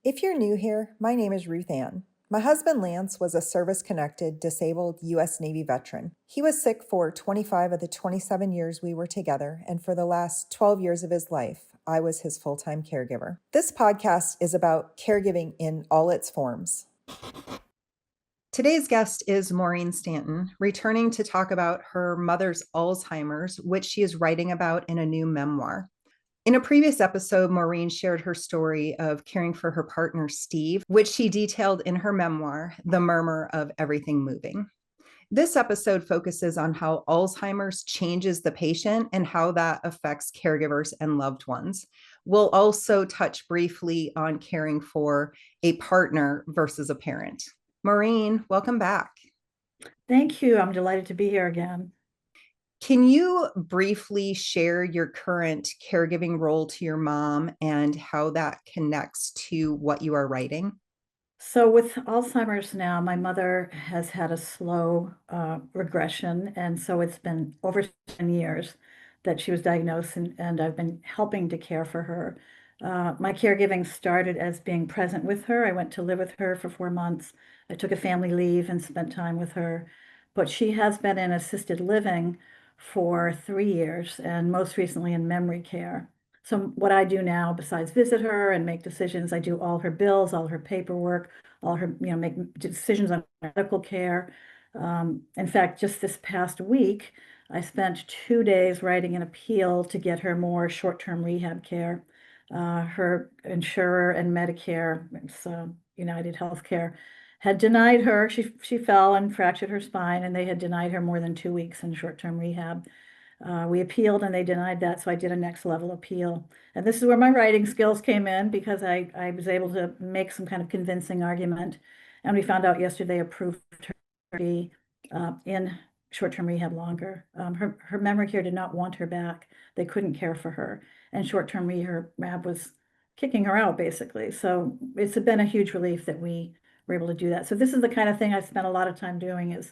If you're new here, my name is Ruth Ann. My husband Lance was a service connected, disabled U.S. Navy veteran. He was sick for 25 of the 27 years we were together, and for the last 12 years of his life, I was his full time caregiver. This podcast is about caregiving in all its forms. Today's guest is Maureen Stanton, returning to talk about her mother's Alzheimer's, which she is writing about in a new memoir. In a previous episode, Maureen shared her story of caring for her partner, Steve, which she detailed in her memoir, The Murmur of Everything Moving. This episode focuses on how Alzheimer's changes the patient and how that affects caregivers and loved ones. We'll also touch briefly on caring for a partner versus a parent. Maureen, welcome back. Thank you. I'm delighted to be here again. Can you briefly share your current caregiving role to your mom and how that connects to what you are writing? So, with Alzheimer's now, my mother has had a slow regression. And so it's been over 10 years that she was diagnosed, and I've been helping to care for her. My caregiving started as being present with her. I went to live with her for 4 months. I took a family leave and spent time with her. But she has been in assisted living for 3 years, and most recently in memory care. So what I do now, besides visit her and make decisions, I do all her bills, all her paperwork, all her, make decisions on medical care. In fact, just this past week, I spent 2 days writing an appeal to get her more short-term rehab care. Her insurer and Medicare, it's United Healthcare, had denied her. She fell and fractured her spine, and they had denied her more than 2 weeks in short-term rehab. We appealed and they denied that, so I did a next level appeal. And this is where my writing skills came in, because I was able to make some kind of convincing argument. And we found out yesterday approved her to be in short-term rehab longer. Her memory care did not want her back. They couldn't care for her. And short-term rehab was kicking her out, basically. So it's been a huge relief that we were able to do that. So this is the kind of thing I spent a lot of time doing, is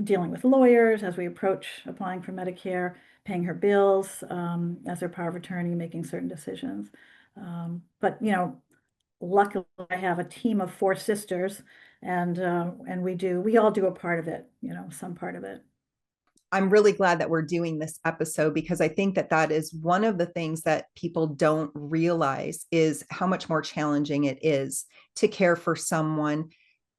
dealing with lawyers as we approach applying for Medicare, paying her bills as her power of attorney, making certain decisions. But luckily I have a team of 4 sisters, and we all do a part of it, some part of it. I'm really glad that we're doing this episode, because I think that that is one of the things that people don't realize is how much more challenging it is to care for someone,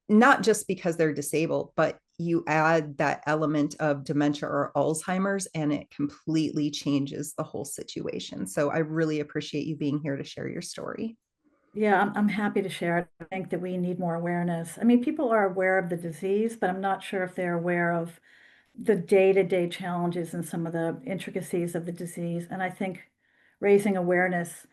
not just because they're disabled, but you add that element of dementia or Alzheimer's, and it completely changes the whole situation. So I really appreciate you being here to share your story. Yeah, I'm happy to share it. I think that we need more awareness. I mean, people are aware of the disease, but I'm not sure if they're aware of the day-to-day challenges and some of the intricacies of the disease. And I think raising awareness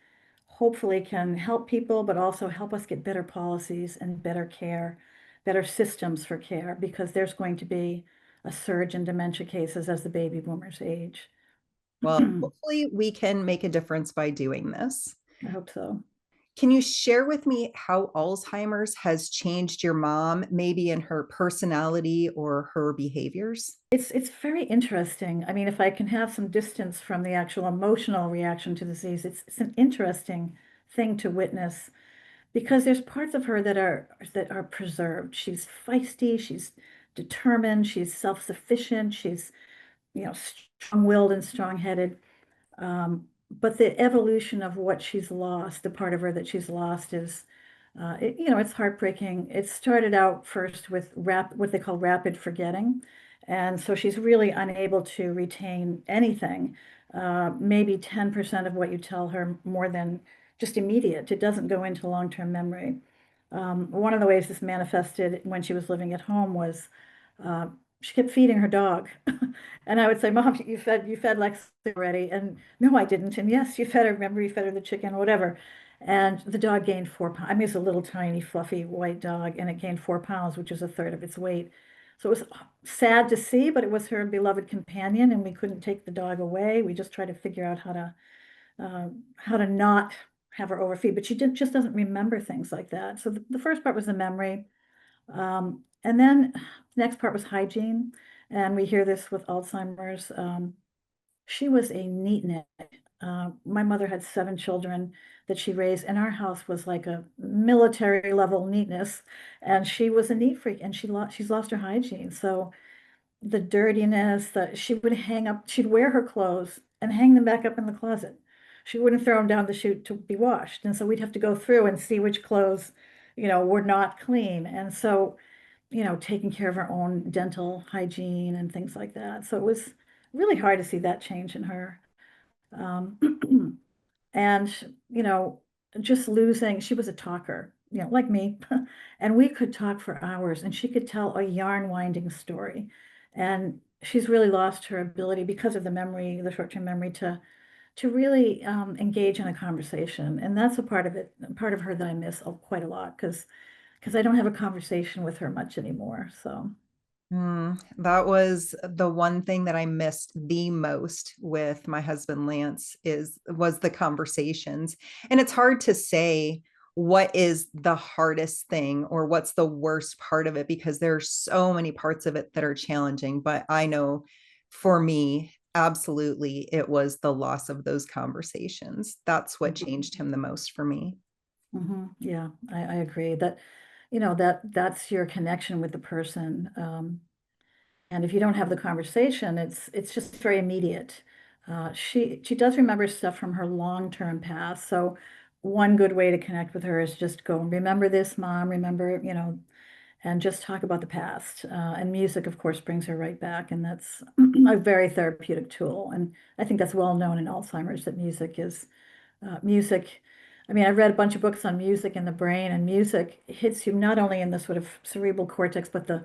hopefully can help people, but also help us get better policies and better care, better systems for care, because there's going to be a surge in dementia cases as the baby boomers age. Well, hopefully we can make a difference by doing this. I hope so. Can you share with me how Alzheimer's has changed your mom, maybe in her personality or her behaviors? It's very interesting. I mean, if I can have some distance from the actual emotional reaction to the disease, it's an interesting thing to witness, because there's parts of her that are preserved. She's feisty, she's determined, she's self-sufficient, she's strong-willed and strong-headed. But the evolution of what she's lost, the part of her that she's lost, is it's heartbreaking. It started out first with what they call rapid forgetting. And so she's really unable to retain anything, maybe 10% of what you tell her, more than just immediate. It doesn't go into long-term memory. One of the ways this manifested when she was living at home was she kept feeding her dog. And I would say, Mom, you fed Lex already. And no, I didn't. And yes, you fed her. Remember, you fed her the chicken or whatever. And the dog gained 4 pounds. I mean, it's a little tiny, fluffy white dog, and it gained 4 pounds, which is a third of its weight. So it was sad to see, but it was her beloved companion, and we couldn't take the dog away. We just tried to figure out how to not have her overfeed, but she just doesn't remember things like that. So the first part was the memory. And then the next part was hygiene. And we hear this with Alzheimer's. She was a neatnik. My mother had 7 children that she raised, and our house was like a military level neatness. And she was a neat freak, and she's lost her hygiene. So the dirtiness that she would hang up, she'd wear her clothes and hang them back up in the closet. She wouldn't throw them down the chute to be washed. And so we'd have to go through and see which clothes, were not clean. And so, taking care of her own dental hygiene and things like that. So it was really hard to see that change in her. Um, and, you know, just losing, she was a talker, like me, and we could talk for hours and she could tell a yarn winding story. And she's really lost her ability because of the memory, the short-term memory to really engage in a conversation. And that's a part of it, part of her that I miss quite a lot because I don't have a conversation with her much anymore. So, That was the one thing that I missed the most with my husband Lance was the conversations. And it's hard to say what is the hardest thing or what's the worst part of it because there's so many parts of it that are challenging. But I know for me, absolutely, it was the loss of those conversations. That's what changed him the most for me. yeah, I agree that, that's your connection with the person. And if you don't have the conversation, it's just very immediate. She does remember stuff from her long-term past. So one good way to connect with her is just go, remember this, Mom, remember, and just talk about the past. And music, of course, brings her right back. And that's a very therapeutic tool. And I think that's well known in Alzheimer's that music. I mean, I read a bunch of books on music and the brain, and music hits you not only in the sort of cerebral cortex, but the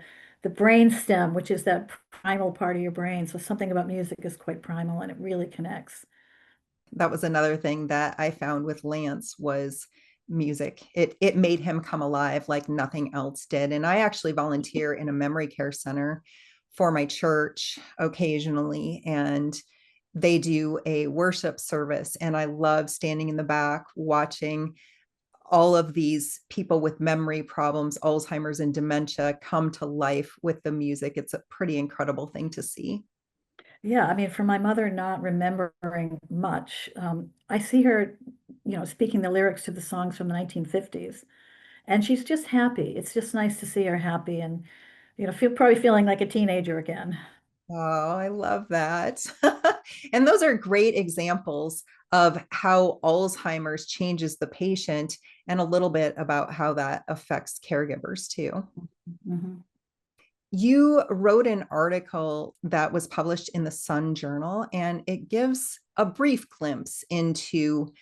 brain stem, which is that primal part of your brain. So something about music is quite primal and it really connects. That was another thing that I found with Lance was music. It made him come alive like nothing else did. And I actually volunteer in a memory care center for my church occasionally, and they do a worship service, and I love standing in the back watching all of these people with memory problems, Alzheimer's and dementia, come to life with the music. It's a pretty incredible thing to see. Yeah, I mean, for my mother not remembering much, I see her, speaking the lyrics to the songs from the 1950s, and she's just happy. It's just nice to see her happy and, probably feeling like a teenager again. Oh, I love that. And those are great examples of how Alzheimer's changes the patient and a little bit about how that affects caregivers too. Mhm. You wrote an article that was published in the Sun Journal, and it gives a brief glimpse into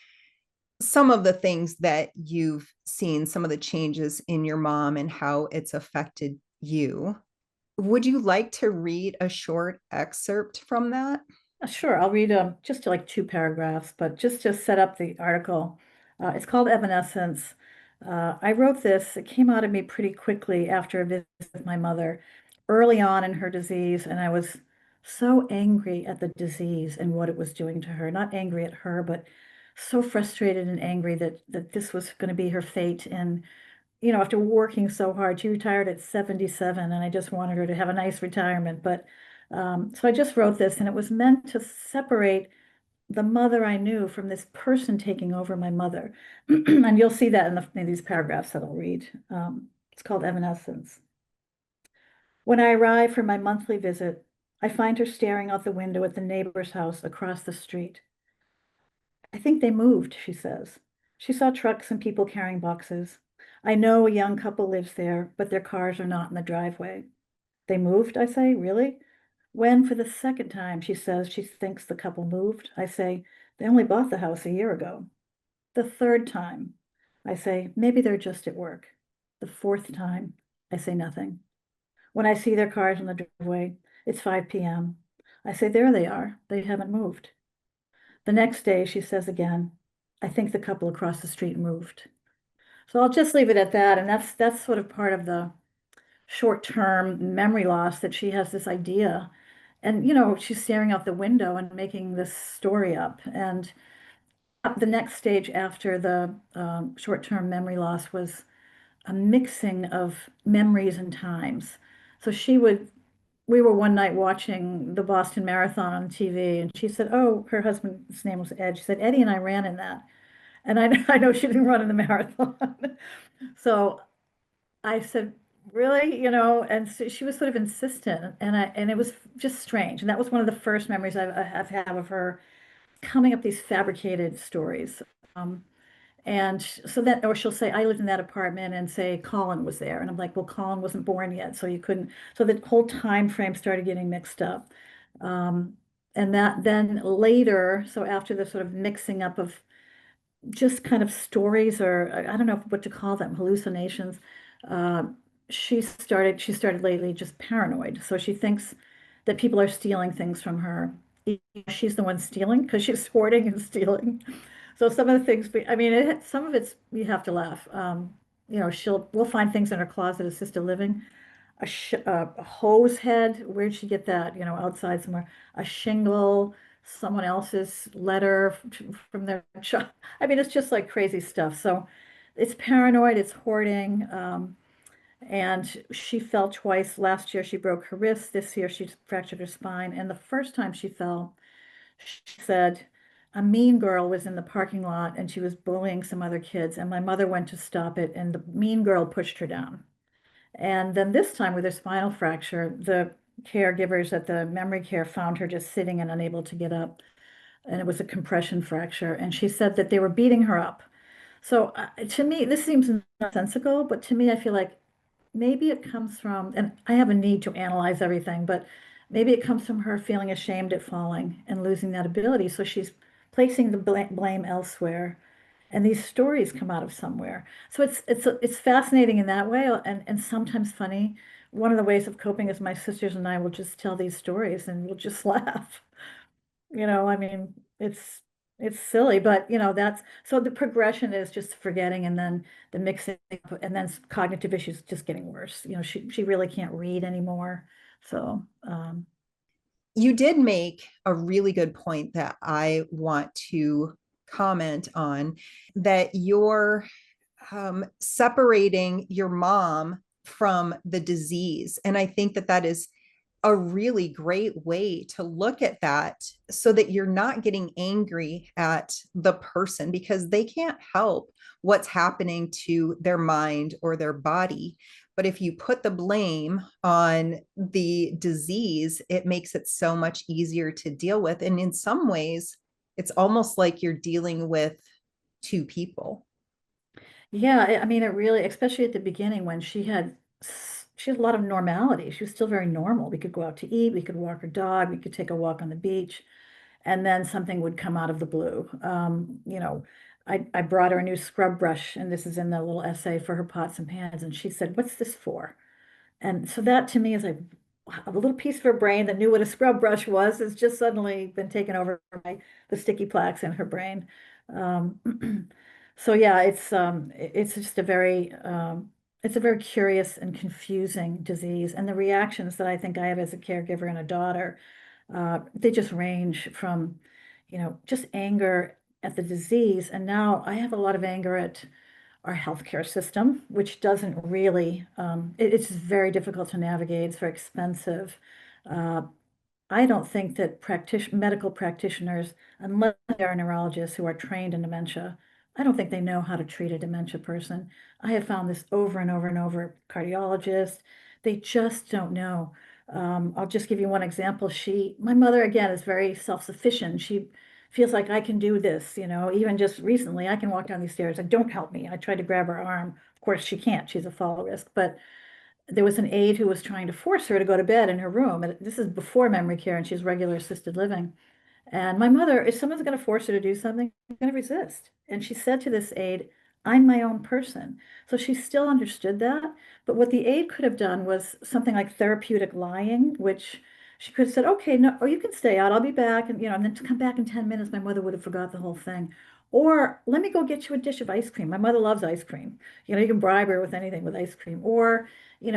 some of the things that you've seen, some of the changes in your mom and how it's affected you. Would you like to read a short excerpt from that? Sure, I'll read just like 2 paragraphs, but just to set up the article. It's called Evanescence. I wrote this, it came out of me pretty quickly after a visit with my mother early on in her disease, and I was so angry at the disease and what it was doing to her. Not angry at her, but so frustrated and angry that this was going to be her fate. And after working so hard, she retired at 77, and I just wanted her to have a nice retirement. But so I just wrote this, and it was meant to separate the mother I knew from this person taking over my mother. And you'll see that in these paragraphs that I'll read. It's called Evanescence. When I arrive for my monthly visit, I find her staring out the window at the neighbor's house across the street. I think they moved, she says. She saw trucks and people carrying boxes. I know a young couple lives there, but their cars are not in the driveway. They moved, I say, really? When, for the second time, she says she thinks the couple moved, I say, they only bought the house a year ago. The third time, I say, maybe they're just at work. The fourth time, I say nothing. When I see their cars in the driveway, it's 5 p.m. I say, there they are. They haven't moved. The next day, she says again, I think the couple across the street moved. So I'll just leave it at that. And that's sort of part of the short-term memory loss that she has this idea. And, she's staring out the window and making this story up. And the next stage after the short-term memory loss was a mixing of memories and times. So she would we were one night watching the Boston Marathon on TV, and she said, "Oh, her husband's name was Ed." She said, "Eddie and I ran in that," and I know she didn't run in the marathon. So I said, "Really?" And so she was sort of insistent, and it was just strange. And that was one of the first memories I have of her coming up these fabricated stories. Um, and so that, or she'll say, I lived in that apartment, and say Colin was there. And I'm like, well, Colin wasn't born yet, so you couldn't. So the whole time frame started getting mixed up. Um, and that then later, so after the sort of mixing up of just kind of stories, or I don't know what to call them, hallucinations, uh, she started lately just paranoid. So she thinks that people are stealing things from her. She's the one stealing because she's hoarding and stealing. So some of the things, I mean, some of it's, you have to laugh. We'll find things in her closet, assisted living, a hose head. Where'd she get that? Outside somewhere, a shingle, someone else's letter from their child. I mean, it's just like crazy stuff. So it's paranoid, it's hoarding. And she fell twice. Last year, she broke her wrist. This year, she fractured her spine. And the first time she fell, she said, a mean girl was in the parking lot and she was bullying some other kids. And my mother went to stop it, and the mean girl pushed her down. And then this time with her spinal fracture, the caregivers at the memory care found her just sitting and unable to get up. And it was a compression fracture. And she said that they were beating her up. So to me, this seems nonsensical, but to me, I feel like maybe it comes from, and I have a need to analyze everything, but maybe it comes from her feeling ashamed at falling and losing that ability. So she's placing the blame elsewhere. And these stories come out of somewhere. So it's fascinating in that way, and sometimes funny. One of the ways of coping is my sisters and I will just tell these stories and we'll just laugh. I mean, it's silly, but that's, so the progression is just forgetting, and then the mixing up, and then cognitive issues just getting worse. She really can't read anymore. So You did make a really good point that I want to comment on, that you're separating your mom from the disease. And I think that that is a really great way to look at that, so that you're not getting angry at the person because they can't help what's happening to their mind or their body. But if you put the blame on the disease, it makes it so much easier to deal with. And in some ways, it's almost like you're dealing with two people. yeah, I mean, it really, especially at the beginning when she had a lot of normality. She was still very normal. We could go out to eat, we could walk her dog, we could take a walk on the beach, and then something would come out of the blue. I brought her a new scrub brush, and this is in the little essay for her pots and pans, and she said, "What's this for?" And so that to me is like a little piece of her brain that knew what a scrub brush was has just suddenly been taken over by the sticky plaques in her brain. Um, so yeah, it's just it's a very curious and confusing disease, and the reactions that I think I have as a caregiver and a daughter, they just range from, just anger at the disease, and now I have a lot of anger at our healthcare system, which doesn't really, it's very difficult to navigate. It's very expensive. Uh, I don't think that medical practitioners, unless they're neurologists who are trained in dementia, I don't think they know how to treat a dementia person. I have found this over and over and over. Cardiologists, they just don't know. I'll just give you one example. My mother, again, is very self-sufficient. She feels like I can do this, even just recently, I can walk down these stairs, like, don't help me. I tried to grab her arm. Of course, she can't. She's a fall risk, but there was an aide who was trying to force her to go to bed in her room. And this is before memory care, and she's regular assisted living. And my mother, if someone's going to force her to do something, she's going to resist. And she said to this aide, I'm my own person. So she still understood that. But what the aide could have done was something like therapeutic lying, which she could have said, okay, no, or you can stay out, I'll be back. And then to come back in 10 minutes, my mother would have forgot the whole thing. Or let me go get you a dish of ice cream. My mother loves ice cream. You can bribe her with anything with ice cream. Or,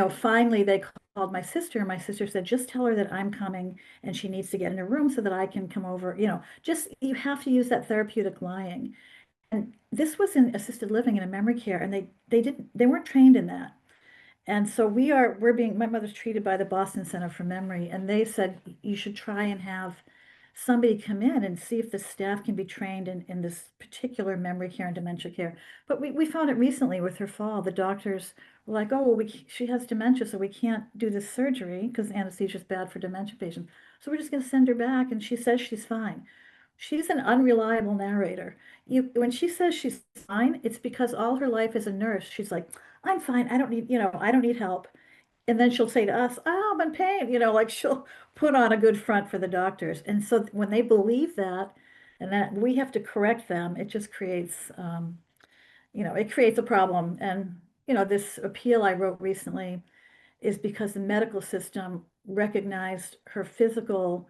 finally they called my sister. And my sister said, just tell her that I'm coming and she needs to get in a room so that I can come over. Just you have to use that therapeutic lying. And this was in assisted living and in memory care, and they weren't trained in that. And so my mother's treated by the Boston Center for Memory, and they said you should try and have somebody come in and see if the staff can be trained in this particular memory care and dementia care. But we found it recently with her fall. The doctors were like, oh, well, she has dementia, so we can't do this surgery because anesthesia is bad for dementia patients. So we're just going to send her back, and she says she's fine. She's an unreliable narrator. When she says she's fine, it's because all her life as a nurse, she's like, I'm fine. I don't need, I don't need help. And then she'll say to us, oh, I'm in pain, like she'll put on a good front for the doctors. And so when they believe that, and that we have to correct them, it just creates, it creates a problem. And, this appeal I wrote recently is because the medical system recognized her physical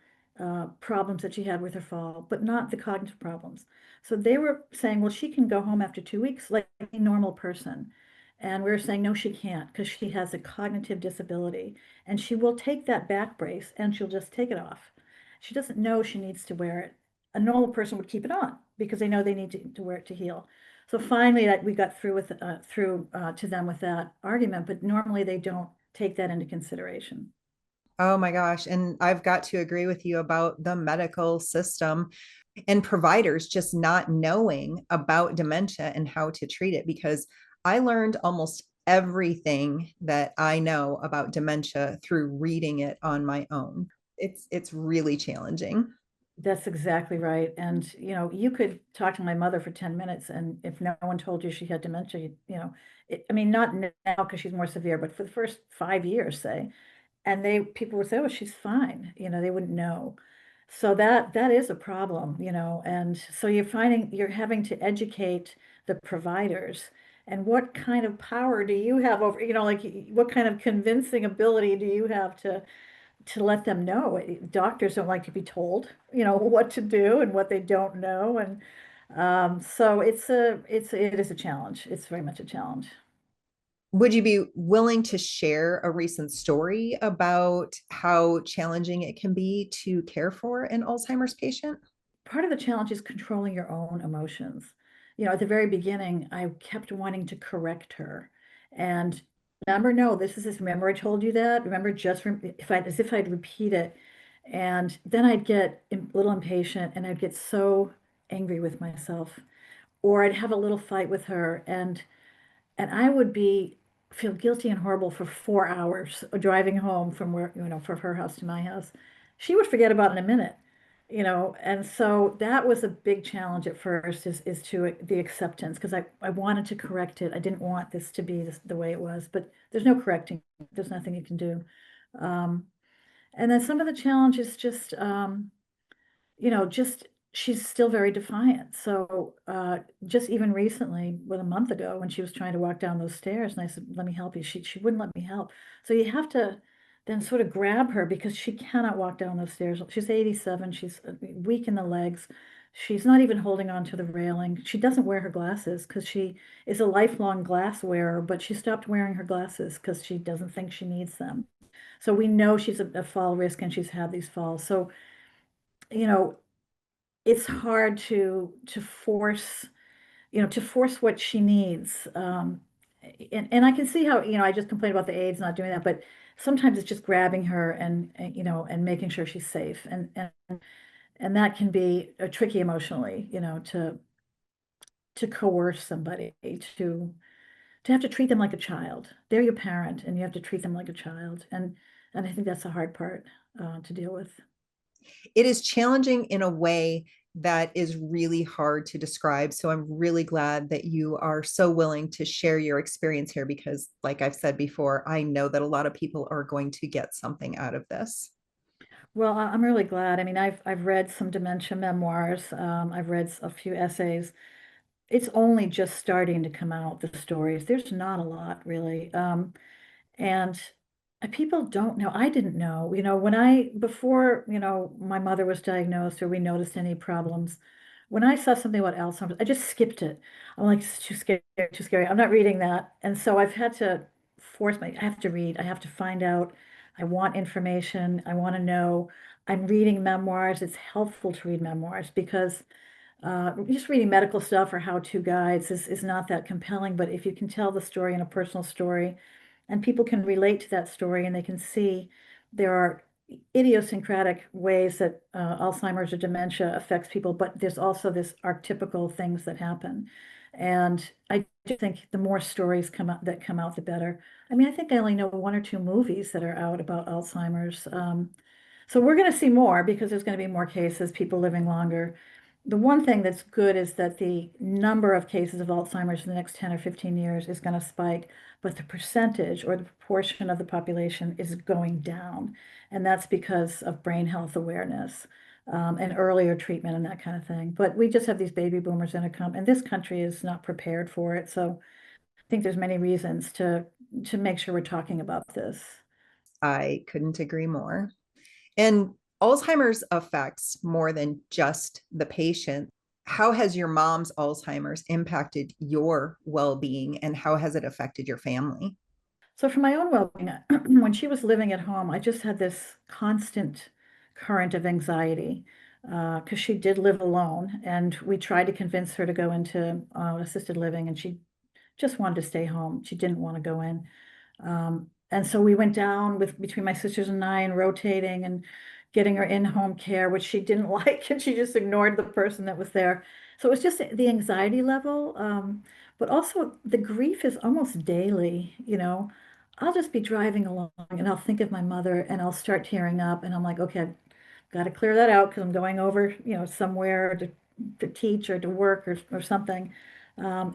problems that she had with her fall, but not the cognitive problems. So they were saying, well, she can go home after 2 weeks like a normal person. And we were saying, no, she can't because she has a cognitive disability and she will take that back brace and she'll just take it off. She doesn't know she needs to wear it. A normal person would keep it on because they know they need to wear it to heal. So finally, we got through to them with that argument, but normally they don't take that into consideration. Oh my gosh. And I've got to agree with you about the medical system and providers just not knowing about dementia and how to treat it, because I learned almost everything that I know about dementia through reading it on my own. It's really challenging. That's exactly right. And, you could talk to my mother for 10 minutes, and if no one told you she had dementia, I mean, not now because she's more severe, but for the first 5 years, say, and people would say, oh, she's fine. They wouldn't know. So that is a problem, and so you're having to educate the providers. And what kind of power do you have over, like what kind of convincing ability do you have to let them know? Doctors don't like to be told, what to do and what they don't know. And so it is a challenge. It's very much a challenge. Would you be willing to share a recent story about how challenging it can be to care for an Alzheimer's patient? Part of the challenge is controlling your own emotions. At the very beginning, I kept wanting to correct her. And remember, no, remember I told you that? Remember, as if I'd repeat it. And then I'd get a little impatient and I'd get so angry with myself. Or I'd have a little fight with her and I would feel guilty and horrible for 4 hours driving home from where, from her house to my house. She would forget about it in a minute, and so that was a big challenge at first is to the acceptance because I wanted to correct it. I didn't want this to be the way it was, but there's no correcting. There's nothing you can do. Um, and then some of the challenges just she's still very defiant. So just even recently, a month ago, when she was trying to walk down those stairs, and I said, "Let me help you," she wouldn't let me help. So you have to then sort of grab her because she cannot walk down those stairs. She's 87. She's weak in the legs. She's not even holding on to the railing. She doesn't wear her glasses because she is a lifelong glass wearer, but she stopped wearing her glasses because she doesn't think she needs them. So we know she's a fall risk and she's had these falls. So, you know, it's hard to force what she needs. And I can see how, I just complained about the aides not doing that, but sometimes it's just grabbing her and making sure she's safe. And that can be tricky emotionally, to coerce somebody to have to treat them like a child. They're your parent and you have to treat them like a child. And I think that's the hard part to deal with. It is challenging in a way that is really hard to describe. So I'm really glad that you are so willing to share your experience here because, like I've said before, I know that a lot of people are going to get something out of this. Well, I'm really glad. I mean, I've read some dementia memoirs. I've read a few essays. It's only just starting to come out, the stories. There's not a lot really. And people don't know. I didn't know, before, my mother was diagnosed or we noticed any problems. When I saw something about Alzheimer's, I just skipped it. I'm like, it's too scary, too scary. I'm not reading that. And so I've had to I have to read, I have to find out. I want information. I want to know. I'm reading memoirs. It's helpful to read memoirs because just reading medical stuff or how-to guides is not that compelling. But if you can tell the story in a personal story, and people can relate to that story, and they can see there are idiosyncratic ways that Alzheimer's or dementia affects people, but there's also this archetypical things that happen. And I do think the more stories come out, the better. I mean, I think I only know one or two movies that are out about Alzheimer's. So we're going to see more because there's going to be more cases, people living longer. The one thing that's good is that the number of cases of Alzheimer's in the next 10 or 15 years is going to spike, but the percentage or the proportion of the population is going down. And that's because of brain health awareness, and earlier treatment and that kind of thing. But we just have these baby boomers and this country is not prepared for it. So I think there's many reasons to make sure we're talking about this. I couldn't agree more. And Alzheimer's affects more than just the patient. How has your mom's Alzheimer's impacted your well-being, and how has it affected your family? So for my own well-being, when she was living at home, I just had this constant current of anxiety because she did live alone, and we tried to convince her to go into assisted living, and she just wanted to stay home. She didn't want to go in. And so we went down with between my sisters and I and rotating and getting her in-home care, which she didn't like, and she just ignored the person that was there. So it was just the anxiety level, but also the grief is almost daily, you know. I'll just be driving along and I'll think of my mother and I'll start tearing up and I'm like, okay, I've got to clear that out because I'm going over, somewhere to teach or to work or something.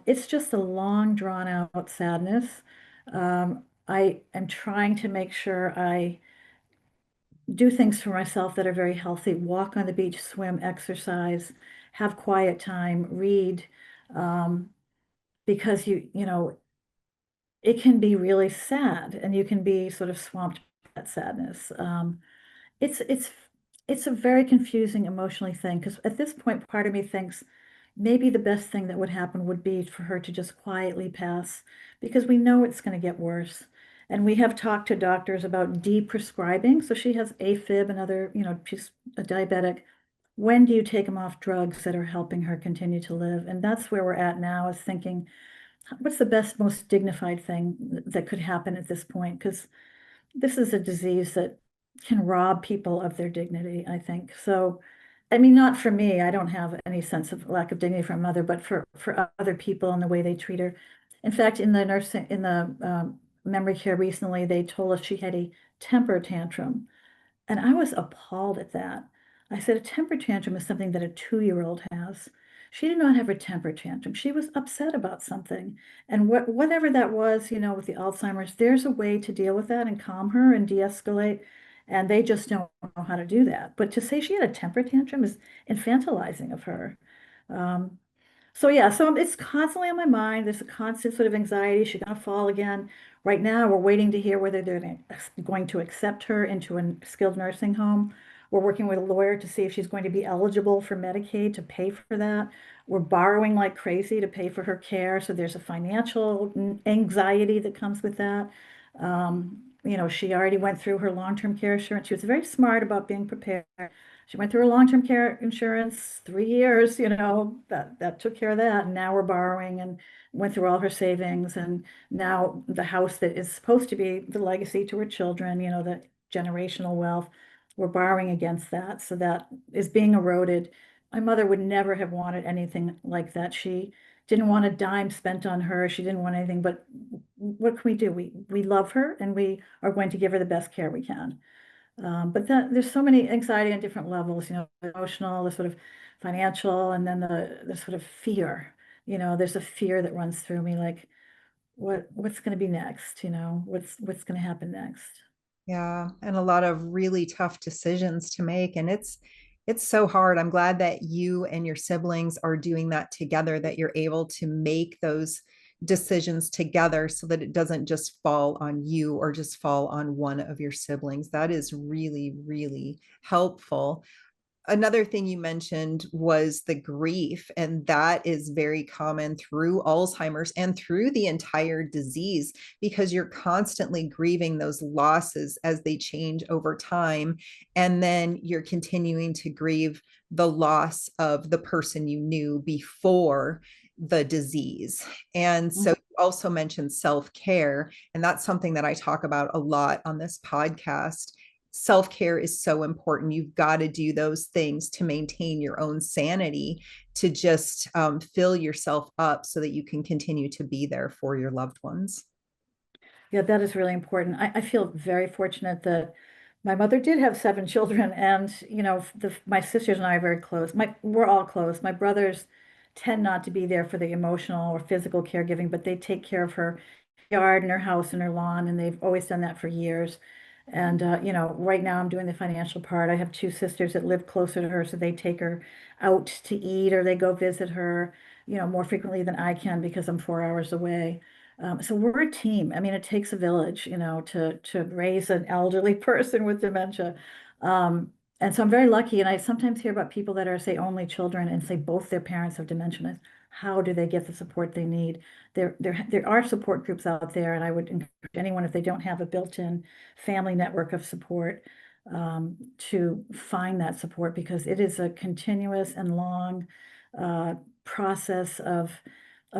It's just a long, drawn out sadness. I am trying to make sure I do things for myself that are very healthy, walk on the beach, swim, exercise, have quiet time, read, um, because it can be really sad and you can be sort of swamped by that sadness. It's it's it's a very confusing emotionally thing because at this point, part of me thinks maybe the best thing that would happen would be for her to just quietly pass because we know it's going to get worse. And we have talked to doctors about de-prescribing. So she has AFib and other, she's a diabetic. When do you take them off drugs that are helping her continue to live? And that's where we're at now is thinking, what's the best, most dignified thing that could happen at this point? Because this is a disease that can rob people of their dignity, I think. So, I mean, not for me, I don't have any sense of lack of dignity from mother, but for other people and the way they treat her. In fact, in the memory care recently, they told us she had a temper tantrum. And I was appalled at that. I said, a temper tantrum is something that a 2-year-old has. She did not have a temper tantrum. She was upset about something. And whatever that was, with the Alzheimer's, there's a way to deal with that and calm her and de-escalate. And they just don't know how to do that. But to say she had a temper tantrum is infantilizing of her. Um, so yeah, so it's constantly on my mind. There's a constant sort of anxiety. She's gonna fall again. Right now, we're waiting to hear whether they're going to accept her into a skilled nursing home. We're working with a lawyer to see if she's going to be eligible for Medicaid to pay for that. We're borrowing like crazy to pay for her care. So there's a financial anxiety that comes with that. She already went through her long-term care insurance. She was very smart about being prepared. She went through her long-term care insurance, 3 years, that took care of that. And now we're borrowing and went through all her savings. And now the house that is supposed to be the legacy to her children, the generational wealth, we're borrowing against that. So that is being eroded. My mother would never have wanted anything like that. She didn't want a dime spent on her. She didn't want anything, but what can we do? We love her and we are going to give her the best care we can. But there's so many anxiety on different levels, emotional, the sort of financial, and then the sort of fear. There's a fear that runs through me, like what's going to be next? What's going to happen next? Yeah, and a lot of really tough decisions to make, and it's so hard. I'm glad that you and your siblings are doing that together, that you're able to make those decisions together so that it doesn't just fall on you or just fall on one of your siblings. That is really, really helpful. Another thing you mentioned was the grief, and that is very common through Alzheimer's and through the entire disease because you're constantly grieving those losses as they change over time. And then you're continuing to grieve the loss of the person you knew before the disease. And so you also mentioned self-care, and that's something that I talk about a lot on this podcast. Self-care is so important. You've got to do those things to maintain your own sanity, to just fill yourself up so that you can continue to be there for your loved ones. Yeah, that is really important. I feel very fortunate that my mother did have seven children, and my sisters and I are very close. We're all close. My brothers tend not to be there for the emotional or physical caregiving, but they take care of her yard and her house and her lawn, and they've always done that for years. And right now I'm doing the financial part. I have two sisters that live closer to her, so they take her out to eat or they go visit her, more frequently than I can because I'm 4 hours away. So we're a team. I mean, it takes a village, to raise an elderly person with dementia. Um, and so I'm very lucky. And I sometimes hear about people that are, say, only children and say both their parents have dementia. And how do they get the support they need? There are support groups out there, and I would encourage anyone, if they don't have a built-in family network of support, to find that support, because it is a continuous and long process of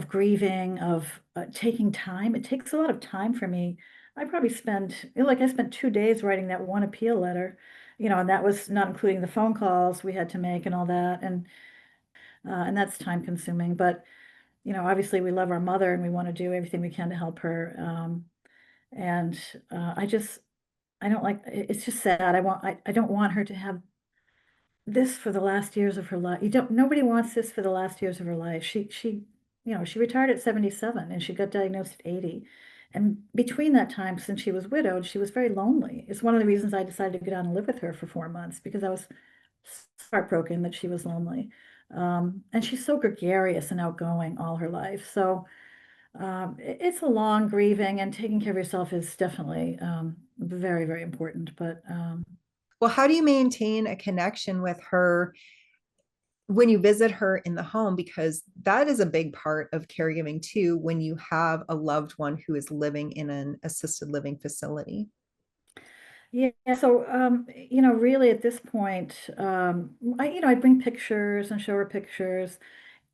grieving, of taking time. It takes a lot of time for me. I probably I spent 2 days writing that one appeal letter, and that was not including the phone calls we had to make and all that. And that's time consuming. But, obviously we love our mother and we want to do everything we can to help her. And I don't like, it's just sad. I don't want her to have this for the last years of her life. Nobody wants this for the last years of her life. She retired at 77 and she got diagnosed at 80. And between that time, since she was widowed, she was very lonely. It's one of the reasons I decided to go down and live with her for 4 months, because I was heartbroken that she was lonely. And she's so gregarious and outgoing all her life. So it's a long grieving, and taking care of yourself is definitely very, very important. But Well, how do you maintain a connection with her when you visit her in the home? Because that is a big part of caregiving too, when you have a loved one who is living in an assisted living facility. yeah, so really at this point, I bring pictures and show her pictures.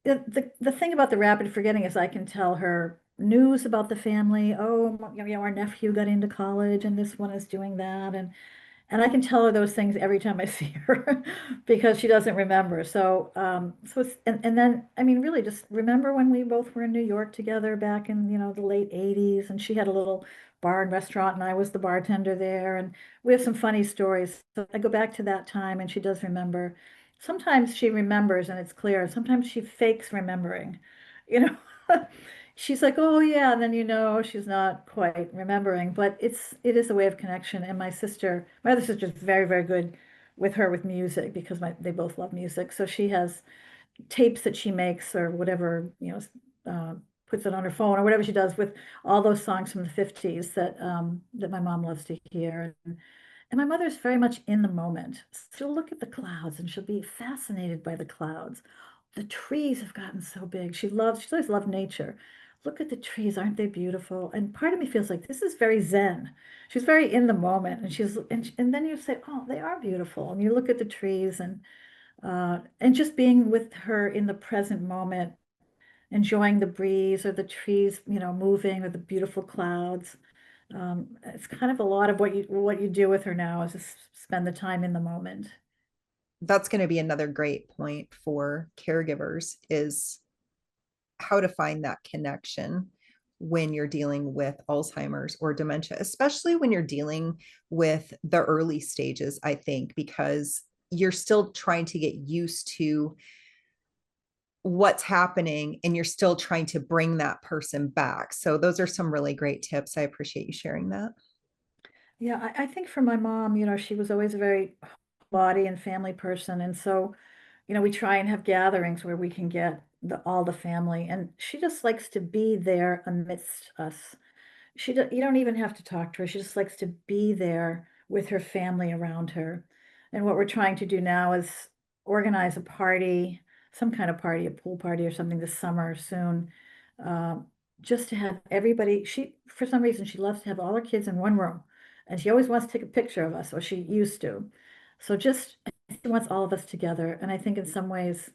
The thing about the rapid forgetting is I can tell her news about the family. Oh, our nephew got into college and this one is doing that. And I can tell her those things every time I see her because she doesn't remember. And then, I mean, really just remember when we both were in New York together back in, the late 80s, and she had a little bar and restaurant and I was the bartender there. And we have some funny stories. So I go back to that time and she does remember. Sometimes she remembers and it's clear. Sometimes she fakes remembering, you know. She's like, oh yeah, and then she's not quite remembering, but it is a way of connection. And my other sister's very, very good with her with music, because they both love music. So she has tapes that she makes or whatever, puts it on her phone or whatever she does with all those songs from the 50s that my mom loves to hear. And my mother's very much in the moment. She'll look at the clouds and she'll be fascinated by the clouds. The trees have gotten so big. She's always loved nature. Look at the trees, aren't they beautiful? And part of me feels like this is very Zen. She's very in the moment, and then you say, oh, they are beautiful. And you look at the trees, and just being with her in the present moment, enjoying the breeze or the trees, moving, or the beautiful clouds. It's kind of a lot of what you do with her now, is just spend the time in the moment. That's going to be another great point for caregivers, is how to find that connection when you're dealing with Alzheimer's or dementia, especially when you're dealing with the early stages, I think, because you're still trying to get used to what's happening and you're still trying to bring that person back. So those are some really great tips. I appreciate you sharing that. Yeah, I think for my mom, she was always a very body and family person. And so, we try and have gatherings where we can get all the family. And she just likes to be there amidst us. You don't even have to talk to her. She just likes to be there with her family around her. And what we're trying to do now is organize a party, some kind of party, a pool party or something this summer soon, um, just to have everybody. For some reason, she loves to have all her kids in one room, and she always wants to take a picture of us, or she used to. So she wants all of us together. And I think in some ways,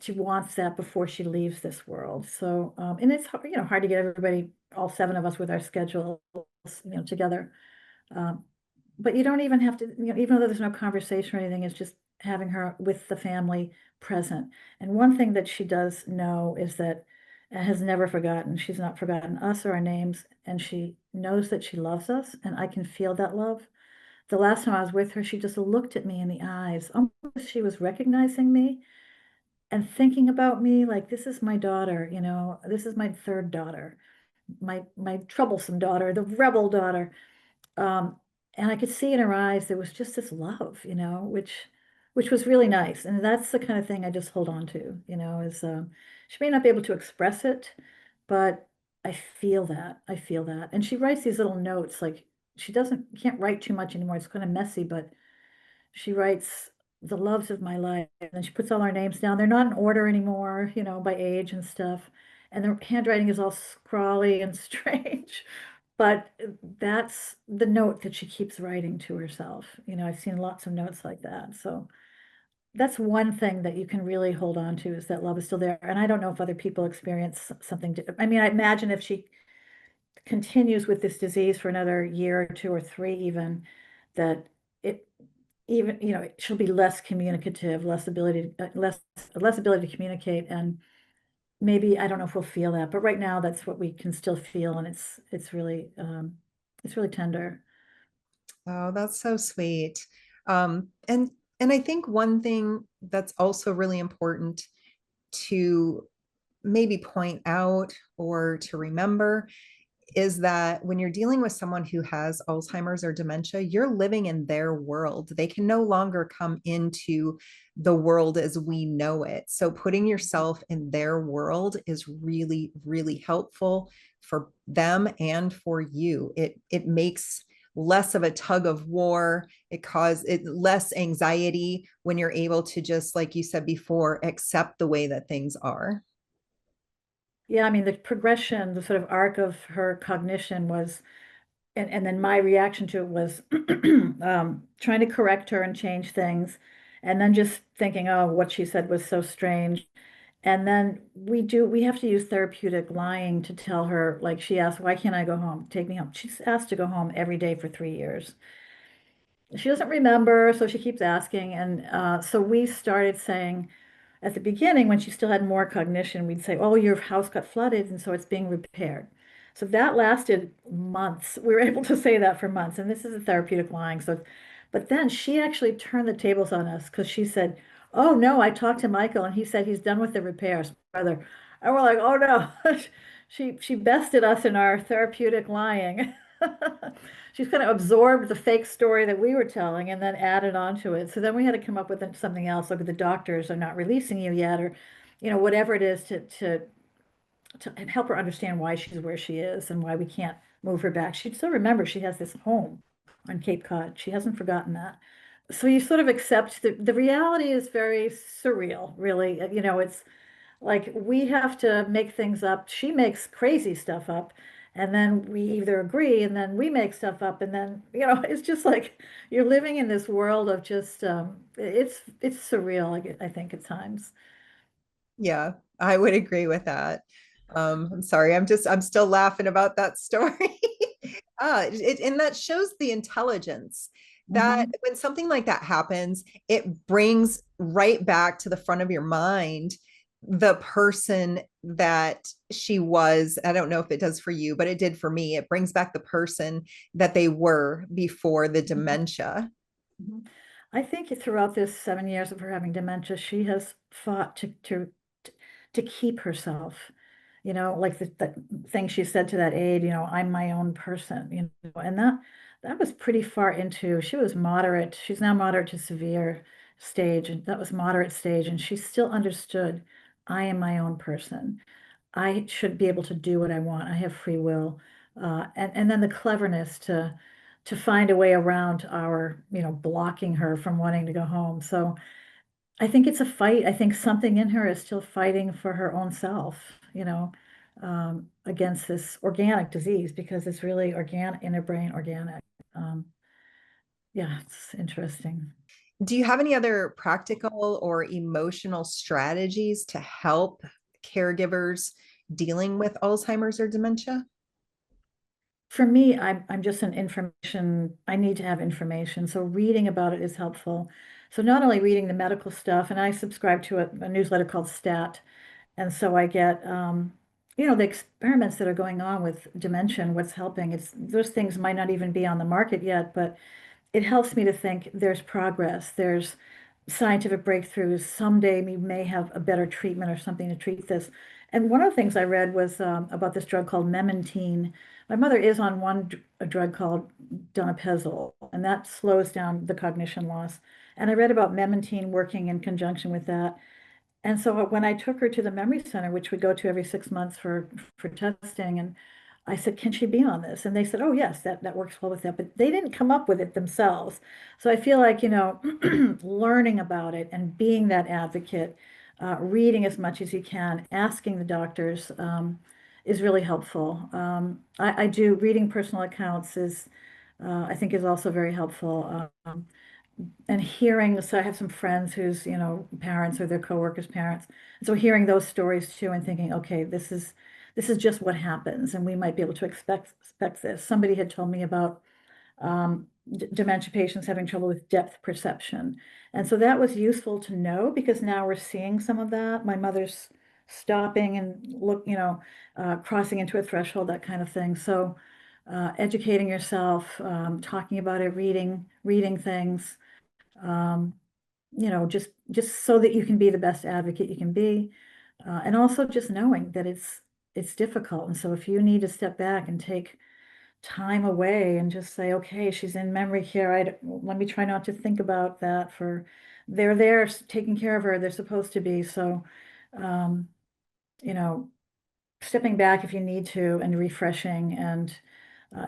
she wants that before she leaves this world. So, and it's hard, hard to get everybody, all seven of us with our schedules, together. Um, but you don't even have to, even though there's no conversation or anything, it's just having her with the family present. And one thing that she does know is that has never forgotten, she's not forgotten us or our names, and she knows that she loves us, and I can feel that love. The last time I was with her, she just looked at me in the eyes, almost she was recognizing me and thinking about me like, this is my daughter, this is my third daughter, my troublesome daughter, the rebel daughter. Um, and I could see in her eyes there was just this love, which was really nice. And that's the kind of thing I just hold on to, is she may not be able to express it, but I feel that. I feel that. And she writes these little notes, like she can't write too much anymore. It's kind of messy, but she writes the loves of my life, and then she puts all our names down. They're not in order anymore, by age and stuff. And the handwriting is all scrawly and strange. But that's the note that she keeps writing to herself. I've seen lots of notes like that. So that's one thing that you can really hold on to, is that love is still there. And I don't know if other people experience something. I mean, I imagine if she continues with this disease for another year or two or three, even, that it even, she'll be less communicative, less ability to communicate. And maybe, I don't know if we'll feel that, but right now that's what we can still feel. And it's really tender. Oh, that's so sweet. And I think one thing that's also really important to maybe point out or to remember is that when you're dealing with someone who has Alzheimer's or dementia, you're living in their world. They can no longer come into the world as we know it. So putting yourself in their world is really, really helpful for them and for you. It makes less of a tug of war. It causes it less anxiety when you're able to just, like you said before, accept the way that things are. Yeah, I mean, the progression, the sort of arc of her cognition was, and then my reaction to it was trying to correct her and change things, and then just thinking, oh, what she said was so strange. And then we have to use therapeutic lying to tell her, like she asked, why can't I go home? Take me home. She's asked to go home every day for 3 years. She doesn't remember, so she keeps asking. And so we started saying, at the beginning, when she still had more cognition, we'd say, oh, your house got flooded, and so it's being repaired. So that lasted months. We were able to say that for months. And this is a therapeutic lying. So, but then she actually turned the tables on us, because she said, oh, no, I talked to Michael and he said he's done with the repairs, brother. And we're like, oh, no. She bested us in our therapeutic lying. She's kind of absorbed the fake story that we were telling and then added on to it. So then we had to come up with something else. Like, the doctors are not releasing you yet, or, whatever it is, to help her understand why she's where she is and why we can't move her back. She still remembers she has this home on Cape Cod. She hasn't forgotten that. So you sort of accept the reality is very surreal, really. It's like we have to make things up. She makes crazy stuff up, and then we either agree, and then we make stuff up, and then, it's just like you're living in this world of just it's surreal, I think, at times. Yeah, I would agree with that. I'm sorry, I'm still laughing about that story. And that shows the intelligence that Hmm. when something like that happens, it brings right back to the front of your mind the person that she was. I don't know if it does for you, but it did for me. It brings back the person that they were before the dementia. Mhm. I think throughout this 7 years of her having dementia, she has fought to keep herself, like the thing she said to that aide, I'm my own person, and that was pretty far into, she was moderate. She's now moderate to severe stage, and that was moderate stage, and she still understood, I am my own person. I should be able to do what I want. I have free will. And then the cleverness to find a way around our, blocking her from wanting to go home. So I think it's a fight. I think something in her is still fighting for her own self, against this organic disease, because it's really organic in her brain, organic. Um, yeah, it's interesting. Do you have any other practical or emotional strategies to help caregivers dealing with Alzheimer's or dementia? For me, I'm just an information, I need to have information. So reading about it is helpful. So not only reading the medical stuff, and I subscribe to a newsletter called Stat. And so I get, the experiments that are going on with dementia and what's helping. It's those things might not even be on the market yet, but it helps me to think there's progress, there's scientific breakthroughs. Someday we may have a better treatment or something to treat this. And one of the things I read was about this drug called memantine. My mother is on a drug called donepezil, and that slows down the cognition loss. And I read about memantine working in conjunction with that. And so when I took her to the memory center, which we go to every 6 months for testing, and I said, can she be on this? And they said, oh, yes, that works well with that. But they didn't come up with it themselves. So I feel like, learning about it and being that advocate, reading as much as you can, asking the doctors is really helpful. I do reading personal accounts I think is also very helpful. And hearing, so I have some friends whose, parents or their coworkers' parents. So hearing those stories too and thinking, okay, this is just what happens, and we might be able to expect this. Somebody had told me about dementia patients having trouble with depth perception. And so that was useful to know because now we're seeing some of that. My mother's stopping and crossing into a threshold, that kind of thing. So educating yourself, talking about it, reading things, um, just so that you can be the best advocate you can be. And also just knowing that it's difficult. And so if you need to step back and take time away and just say, okay, she's in memory care. Let me try not to think about that they're there taking care of her. They're supposed to be. So, um, you know, stepping back if you need to and refreshing and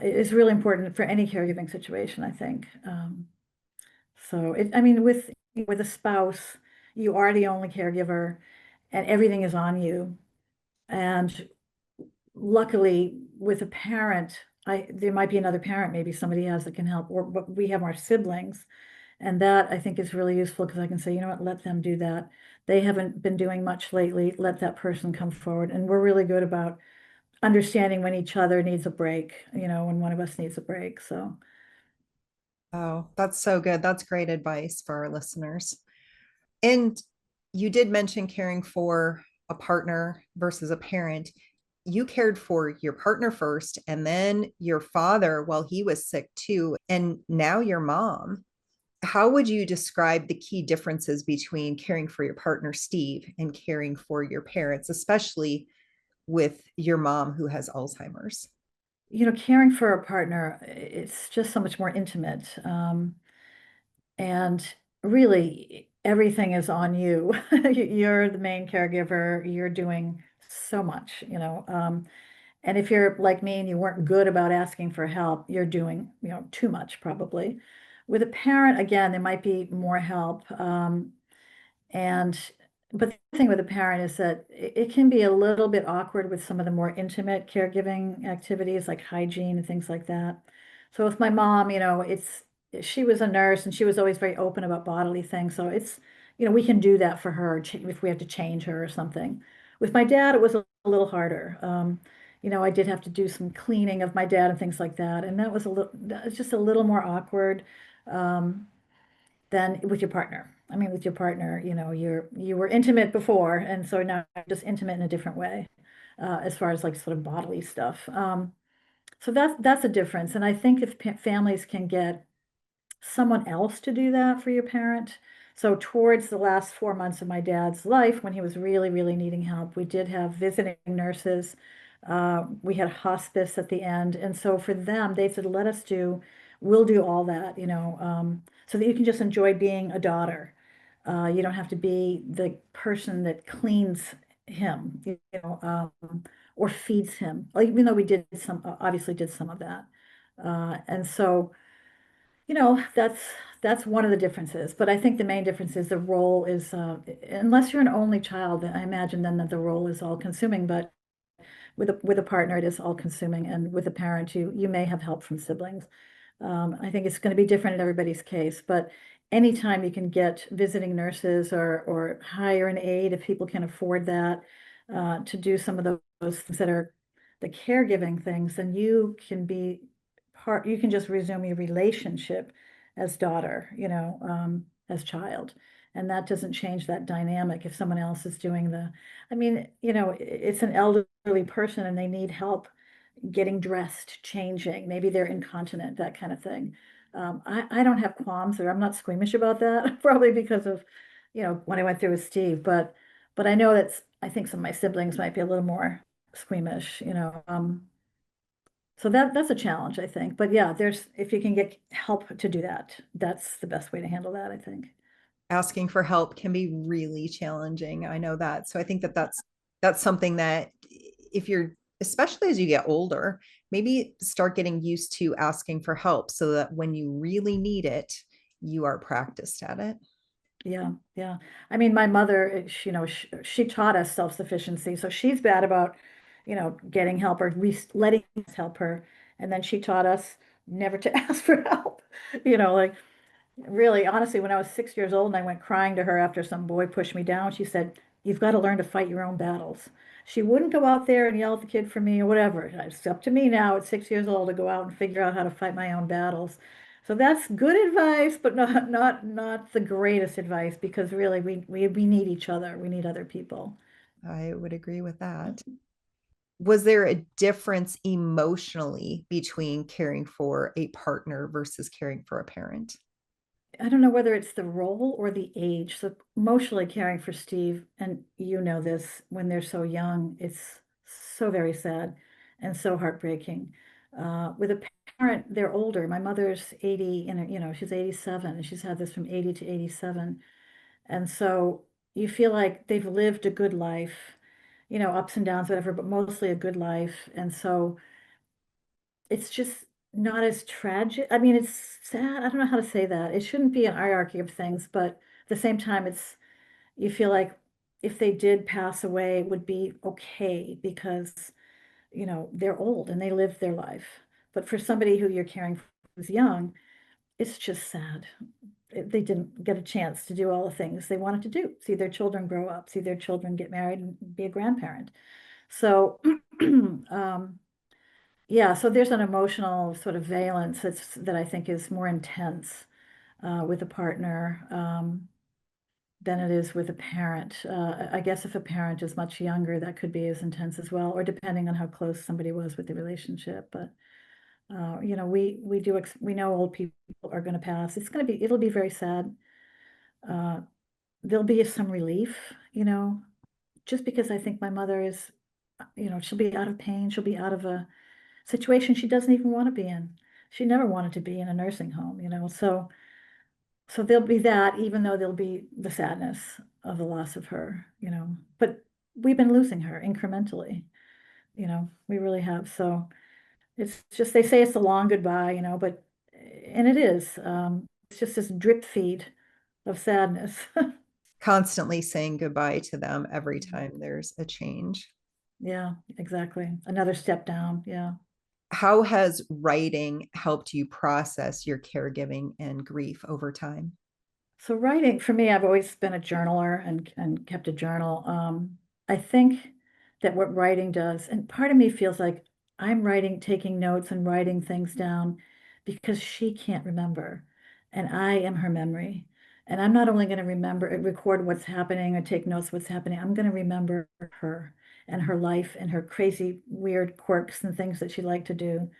it is really important for any caregiving situation, I think. I mean, with a spouse, you are the only caregiver and everything is on you. And luckily with a parent, there might be another parent, maybe somebody else that can help, but we have our siblings. And that I think is really useful because I can say, you know what, let them do that. They haven't been doing much lately. Let that person come forward. And we're really good about understanding when each other needs a break, when one of us needs a break. So Oh, that's so good. That's great advice for our listeners. And you did mention caring for a partner versus a parent. You cared for your partner first, and then your father while he was sick too, and now your mom. How would you describe the key differences between caring for your partner, Steve, and caring for your parents, especially with your mom who has Alzheimer's? caring for a partner, it's just so much more intimate. And really, everything is on you. You're the main caregiver. You're doing so much, and if you're like me and you weren't good about asking for help, you're doing, too much probably. With a parent, again, there might be more help. And but the thing with a parent is that it can be a little bit awkward with some of the more intimate caregiving activities like hygiene and things like that. So with my mom, she was a nurse and she was always very open about bodily things. So we can do that for her if we have to change her or something. With my dad, it was a little harder. I did have to do some cleaning of my dad and things like that, and that was just a little more awkward. Um, than with your partner. I mean, with your partner, you were intimate before, and so now you're just intimate in a different way, as far as like sort of bodily stuff. So that's a difference. And I think if families can get someone else to do that for your parent. So towards the last 4 months of my dad's life, when he was really, really needing help, we did have visiting nurses. We had hospice at the end. And so for them, they said, we'll do all that, so that you can just enjoy being a daughter. You don't have to be the person that cleans him, or feeds him, even though we obviously did some of that. And so, that's one of the differences. But I think the main difference is the role is, unless you're an only child, I imagine then that the role is all consuming. But with a partner, it is all consuming, and with a parent, you may have help from siblings. I think it's going to be different in everybody's case, but anytime you can get visiting nurses or hire an aide if people can afford that, to do some of those things that are the caregiving things, then you can be you can just resume your relationship as daughter, as child. And that doesn't change that dynamic if someone else is doing I mean, it's an elderly person and they need help getting dressed, changing, maybe they're incontinent, that kind of thing. I don't have qualms or I'm not squeamish about that, probably because of, what I went through with Steve, but I know I think some of my siblings might be a little more squeamish, so that's a challenge, I think. But yeah, if you can get help to do that, that's the best way to handle that, I think. Asking for help can be really challenging. I know that. So I think that that's something that if you're, especially as you get older, maybe start getting used to asking for help so that when you really need it, you are practiced at it. Yeah, yeah. I mean, my mother, she taught us self-sufficiency. So she's bad about, getting help or letting us help her. And then she taught us never to ask for help. Like really, honestly, when I was 6 years old and I went crying to her after some boy pushed me down, she said, "You've got to learn to fight your own battles." She wouldn't go out there and yell at the kid for me or whatever. It's up to me now at 6 years old to go out and figure out how to fight my own battles. So that's good advice, but not the greatest advice because really we need each other. We need other people. I would agree with that. Was there a difference emotionally between caring for a partner versus caring for a parent? I don't know whether it's the role or the age. So emotionally caring for Steve, and you know this, when they're so young, it's so very sad and so heartbreaking. With a parent, they're older. My mother's 80, and she's 87, and she's had this from 80 to 87. And so you feel like they've lived a good life, ups and downs, whatever, but mostly a good life. And so it's just not as tragic. I mean, it's sad. I don't know how to say that. It shouldn't be an hierarchy of things, but at the same time, you feel like if they did pass away, it would be okay because, they're old and they lived their life. But for somebody who you're caring for who's young, it's just sad. They didn't get a chance to do all the things they wanted to do, see their children grow up, see their children get married and be a grandparent. So, yeah, so there's an emotional sort of valence that I think is more intense with a partner than it is with a parent. I guess if a parent is much younger, that could be as intense as well, or depending on how close somebody was with the relationship. But we know old people are going to pass. It'll be very sad. Uh, there'll be some relief, just because I think my mother is, she'll be out of pain. She'll be out of a situation she doesn't even want to be in. She never wanted to be in a nursing home, so there'll be that, even though there'll be the sadness of the loss of her, but we've been losing her incrementally, we really have. So it's just, they say it's a long goodbye, but, and it is, it's just this drip feed of sadness. Constantly saying goodbye to them every time there's a change. Yeah, exactly. Another step down. Yeah. How has writing helped you process your caregiving and grief over time? So writing, for me, I've always been a journaler and kept a journal. I think that what writing does, and part of me feels like I'm writing, taking notes and writing things down because she can't remember, and I am her memory. And I'm not only going to record what's happening or take notes what's happening, I'm going to remember her and her life and her crazy, weird quirks and things that she liked to do.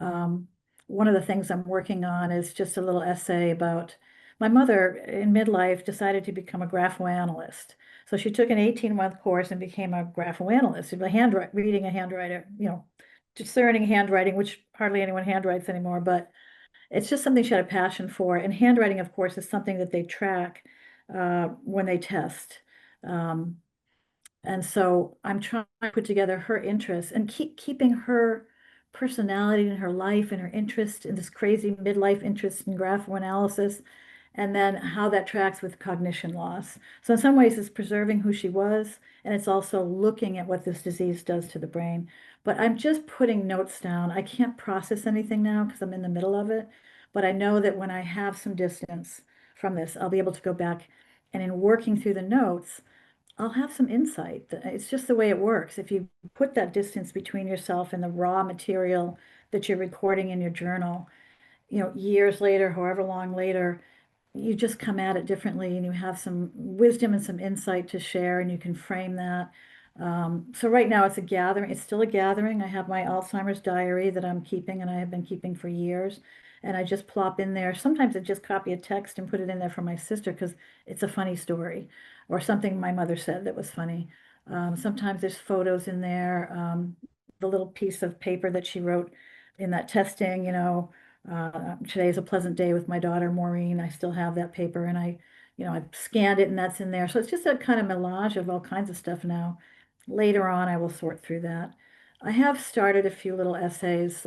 Um, One of the things I'm working on is just a little essay about my mother in midlife decided to become a graphoanalyst. So she took an 18-month course and became a graphoanalyst, reading a handwriter, discerning handwriting, which hardly anyone handwrites anymore, but it's just something she had a passion for. And handwriting, of course, is something that they track when they test. Um, and so I'm trying to put together her interests and keeping her personality and her life and her interest in this crazy midlife interest in graph analysis, and then how that tracks with cognition loss. So in some ways it's preserving who she was, and it's also looking at what this disease does to the brain. But I'm just putting notes down. I can't process anything now because I'm in the middle of it, but I know that when I have some distance from this. I'll be able to go back and in working through the notes, I'll have some insight. It's just the way it works. If you put that distance between yourself and the raw material that you're recording in your journal, years later, however long later, you just come at it differently and you have some wisdom and some insight to share and you can frame that. So right now it's a gathering. It's still a gathering. I have my Alzheimer's diary that I'm keeping and I have been keeping for years. And I just plop in there. Sometimes I just copy a text and put it in there for my sister because it's a funny story or something my mother said that was funny. Sometimes there's photos in there. The little piece of paper that she wrote in that testing, today is a pleasant day with my daughter Maureen. I still have that paper and I scanned it and that's in there. So it's just a kind of melange of all kinds of stuff now. Later on, I will sort through that. I have started a few little essays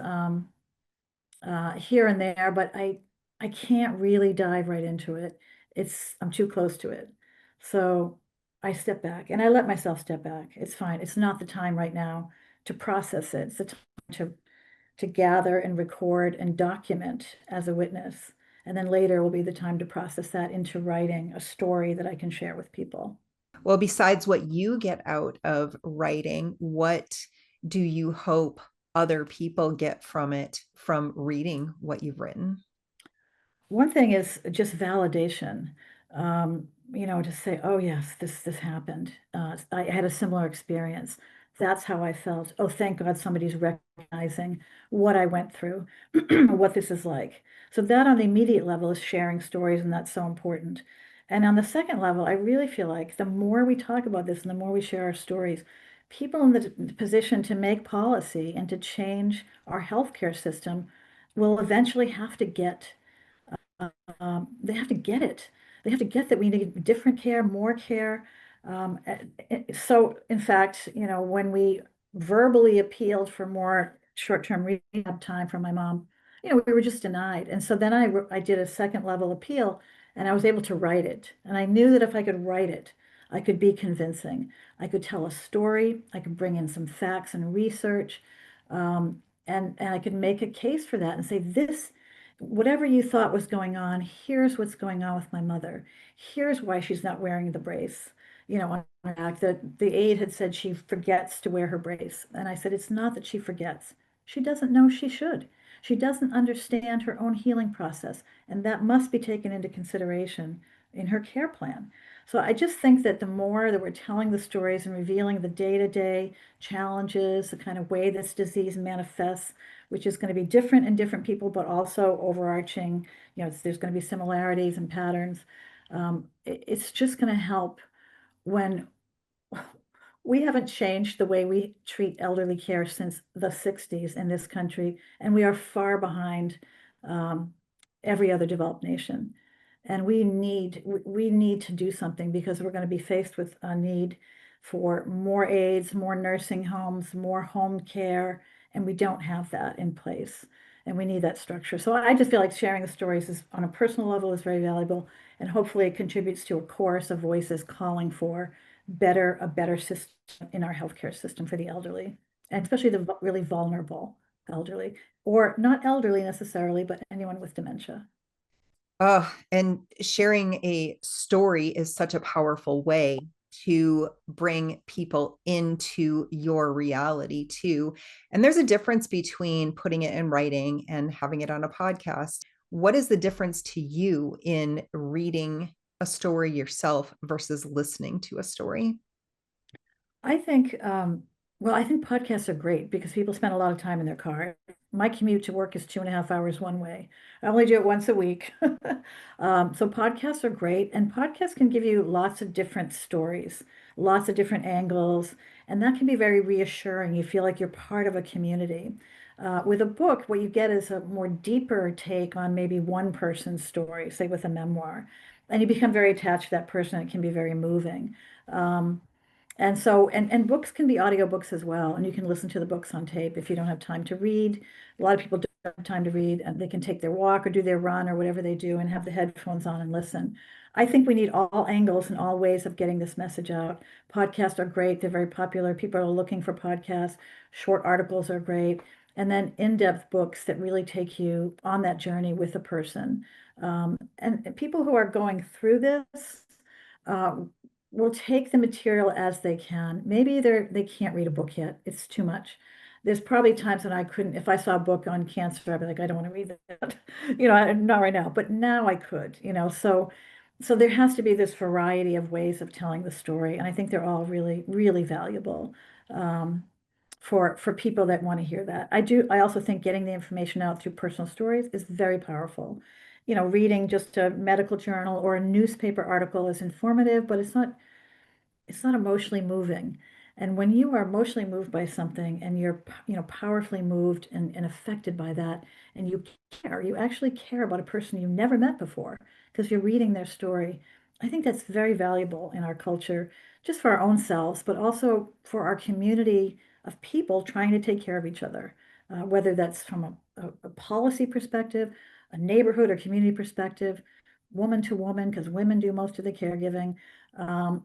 here and there, but I can't really dive right into it. I'm too close to it. So I step back and I let myself step back. It's fine. It's not the time right now to process it. It's the time to gather and record and document as a witness. And then later will be the time to process that into writing a story that I can share with people. Well, besides what you get out of writing, what do you hope other people get from it, from reading what you've written? One thing is just validation. To say, oh yes, this happened. I had a similar experience. That's how I felt. Oh, thank God somebody's recognizing what I went through, what this is like. So that on the immediate level is sharing stories, and that's so important. And on the second level, I really feel like the more we talk about this and the more we share our stories, people in the position to make policy and to change our healthcare system will eventually have to get they have to get it. They have to get that we need different care, more care. So, in fact, when we verbally appealed for more short-term rehab time for my mom, we were just denied. And so then I did a second level appeal and I was able to write it. And I knew that if I could write it, I could be convincing. I could tell a story. I could bring in some facts and research. And I could make a case for that and say, whatever you thought was going on, here's what's going on with my mother. Here's why she's not wearing the brace. On her back, that the aide had said she forgets to wear her brace. And I said, it's not that she forgets. She doesn't know she should. She doesn't understand her own healing process. And that must be taken into consideration in her care plan. So I just think that the more that we're telling the stories and revealing the day-to-day challenges, the kind of way this disease manifests, which is going to be different in different people, but also overarching, there's going to be similarities and patterns. It's just going to help when we haven't changed the way we treat elderly care since the 60s in this country, and we are far behind every other developed nation. And we need to do something because we're going to be faced with a need for more aides, more nursing homes, more home care, and we don't have that in place. And we need that structure. So I just feel like sharing the stories is on a personal level is very valuable, and hopefully it contributes to a chorus of voices calling for a better system in our healthcare system for the elderly, and especially the really vulnerable elderly, or not elderly necessarily, but anyone with dementia. Oh, and sharing a story is such a powerful way to bring people into your reality too. And there's a difference between putting it in writing and having it on a podcast. What is the difference to you in reading a story yourself versus listening to a story? I think, I think podcasts are great because people spend a lot of time in their car. My commute to work is 2.5 hours one way. I only do it once a week. So podcasts are great, and podcasts can give you lots of different stories, lots of different angles, and that can be very reassuring. You feel like you're part of a community. With a book, what you get is a more deeper take on maybe one person's story, say with a memoir, and you become very attached to that person. It can be very moving. Um, and books can be audiobooks as well, and you can listen to the books on tape if you don't have time to read. A lot of people don't have time to read, and they can take their walk or do their run or whatever they do and have the headphones on and listen. I think we need all angles and all ways of getting this message out. Podcasts are great. They're very popular. People are looking for podcasts. Short articles are great. and then in-depth books that really take you on that journey with a person. And people who are going through this uh, will take the material as they can. Maybe they can't read a book yet. It's too much. There's probably times when I couldn't, if I saw a book on cancer, I'd be like, I don't want to read that, not right now, but now I could, so there has to be this variety of ways of telling the story, and I think they're all really, really valuable. Um, for people that want to hear that. I also think getting the information out through personal stories is very powerful. Reading just a medical journal or a newspaper article is informative, but it's not emotionally moving. And when you are emotionally moved by something and you're, powerfully moved and affected by that, and you actually care about a person you never met before because you're reading their story. I think that's very valuable in our culture, just for our own selves, but also for our community of people trying to take care of each other, whether that's from a policy perspective, a neighborhood or community perspective, woman to woman, because women do most of the caregiving. Um,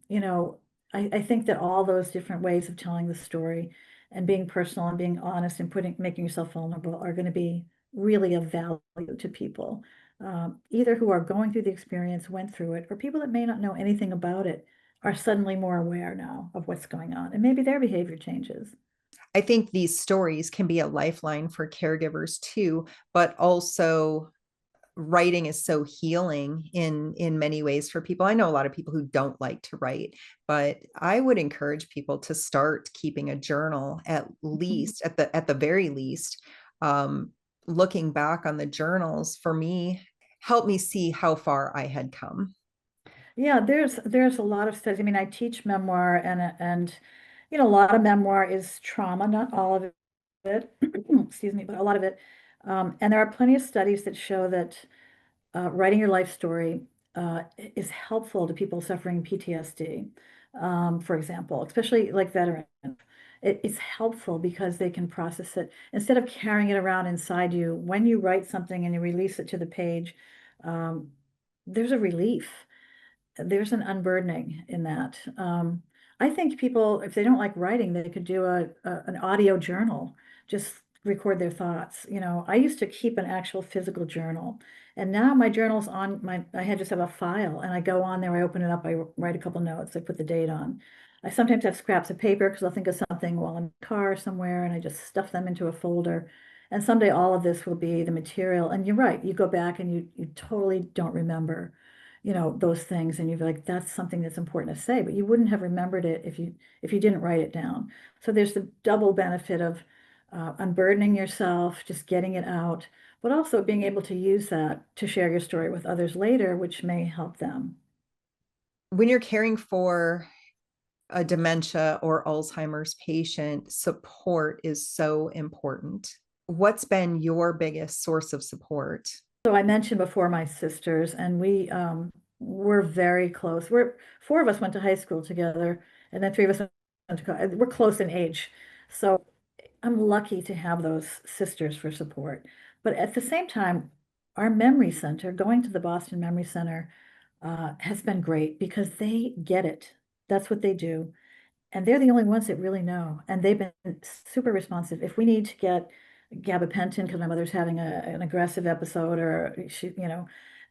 you know, I think that all those different ways of telling the story and being personal and being honest and making yourself vulnerable are going to be really of value to people, either who are going through the experience, went through it, or people that may not know anything about it are suddenly more aware now of what's going on, and maybe their behavior changes. I think these stories can be a lifeline for caregivers too, but also writing is so healing in many ways for people. I know a lot of people who don't like to write, but I would encourage people to start keeping a journal, at Mhm. least at the very least. um, Looking back on the journals for me helped me see how far I had come. Yeah, there's a lot of studies. I mean, I teach memoir, and a lot of memoir is trauma, not all of it, excuse me, but a lot of it. And there are plenty of studies that show that writing your life story is helpful to people suffering PTSD, for example, especially like veterans. It's helpful because they can process it instead of carrying it around inside you. When you write something and you release it to the page, um, there's a relief, there's an unburdening in that. I think people, if they don't like writing, they could do an audio journal, just record their thoughts. I used to keep an actual physical journal, and now my journal's on I had just have a file, and I go on there, I open it up, I write a couple notes, I put the date on. I sometimes have scraps of paper because I'll think of something while I'm in the car somewhere, and I just stuff them into a folder. And someday all of this will be the material. And you're right, you go back and you totally don't remember those things, and you're like, that's something that's important to say, but you wouldn't have remembered it if you didn't write it down. So there's the double benefit of unburdening yourself, just getting it out, but also being able to use that to share your story with others later, which may help them. When you're caring for a dementia or Alzheimer's patient, support is so important. What's been your biggest source of support? So I mentioned before my sisters, and we're very close. Four of us went to high school together, and then three of us went to college. We're close in age. So I'm lucky to have those sisters for support. But at the same time, our memory center, going to the Boston Memory Center, has been great because they get it. That's what they do. And they're the only ones that really know. And they've been super responsive. If we need to get gabapentin because my mother's having an aggressive episode, or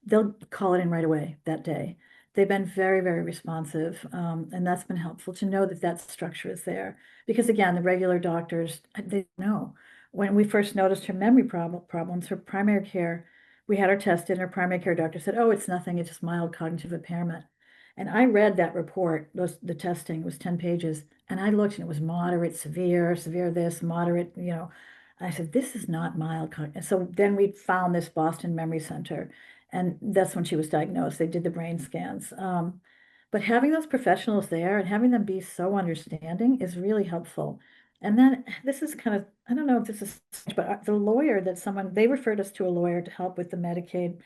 they'll call it in right away that day. They've been very, very responsive. And that's been helpful to know that that structure is there. Because again, the regular doctors, they know. When we first noticed her memory problems, her primary care, we had her tested, and her primary care doctor said, oh, it's nothing, it's just mild cognitive impairment. And I read that report, the testing was 10 pages, and I looked and it was moderate, severe, severe this, moderate. I said, this is not mild. So then we found this Boston Memory Center, and that's when she was diagnosed. They did the brain scans. But having those professionals there and having them be so understanding is really helpful. And then this is kind of, I don't know if this is, but the lawyer they referred us to a lawyer to help with the Medicaid,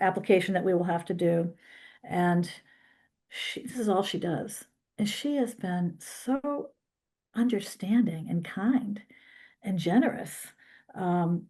application that we will have to do. And this is all she does. And she has been so understanding and kind and generous. Um,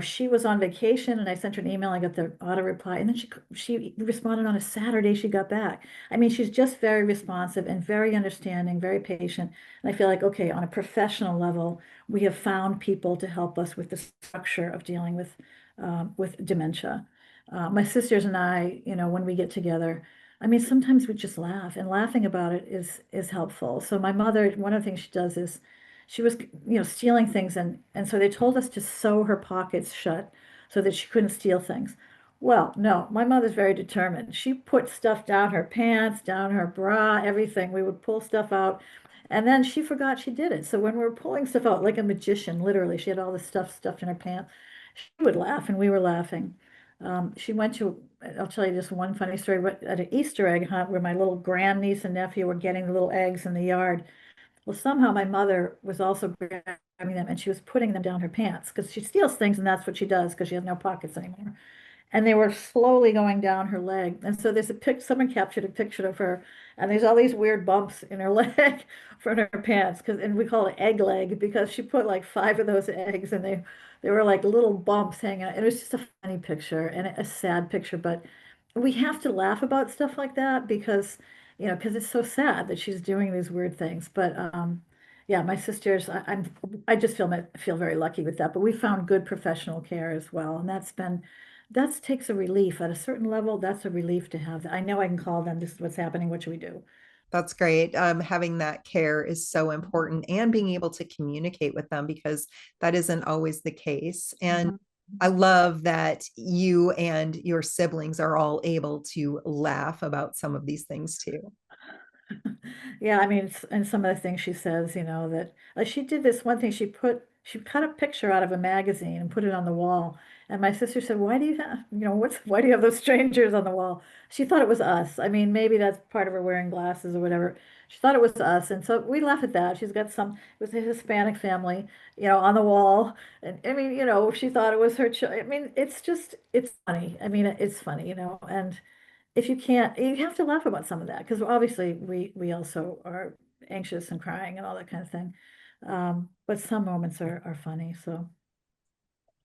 she was on vacation and I sent her an email, I got the auto reply, and then she responded on a Saturday she got back. I mean, she's just very responsive and very understanding, very patient. And I feel like, okay, on a professional level, we have found people to help us with the structure of dealing with dementia. My sisters and I, when we get together, I mean, sometimes we just laugh, and laughing about it is helpful. So my mother, one of the things she does is she was, stealing things, and so they told us to sew her pockets shut so that she couldn't steal things. Well, no, my mother's very determined. She put stuff down her pants, down her bra, everything. We would pull stuff out, and then she forgot she did it. So when we were pulling stuff out, like a magician, literally, she had all this stuff stuffed in her pants. She would laugh, and we were laughing. She went to, I'll tell you just one funny story, but at an Easter egg hunt where my little grandniece and nephew were getting the little eggs in the yard. Well, somehow my mother was also grabbing them and she was putting them down her pants because she steals things and that's what she does because she has no pockets anymore. And they were slowly going down her leg. And so there's a someone captured a picture of her, and there's all these weird bumps in her leg from her pants, and we call it egg leg because she put like 5 of those eggs and they were like little bumps hanging out. It was just a funny picture and a sad picture, but we have to laugh about stuff like that because it's so sad that she's doing these weird things. But yeah, my sisters, I just feel very lucky with that. But we found good professional care as well, and that takes a relief at a certain level. That's a relief to have. I know I can call them. This is what's happening. What should we do? That's great. Having that care is so important and being able to communicate with them because that isn't always the case. And Mhm. I love that you and your siblings are all able to laugh about some of these things too. Yeah, I mean, and some of the things she says, that she did this one thing. She cut a picture out of a magazine and put it on the wall. And my sister said, "Why do you have, why do you have those strangers on the wall?" She thought it was us. I mean, maybe that's part of her wearing glasses or whatever. She thought it was us, and so we laugh at that. She's got it was a Hispanic family, on the wall, and I mean, she thought it was her. I mean, it's funny. I mean, it's funny, and if you can't, you have to laugh about some of that because obviously we also are anxious and crying and all that kind of thing. But some moments are funny. So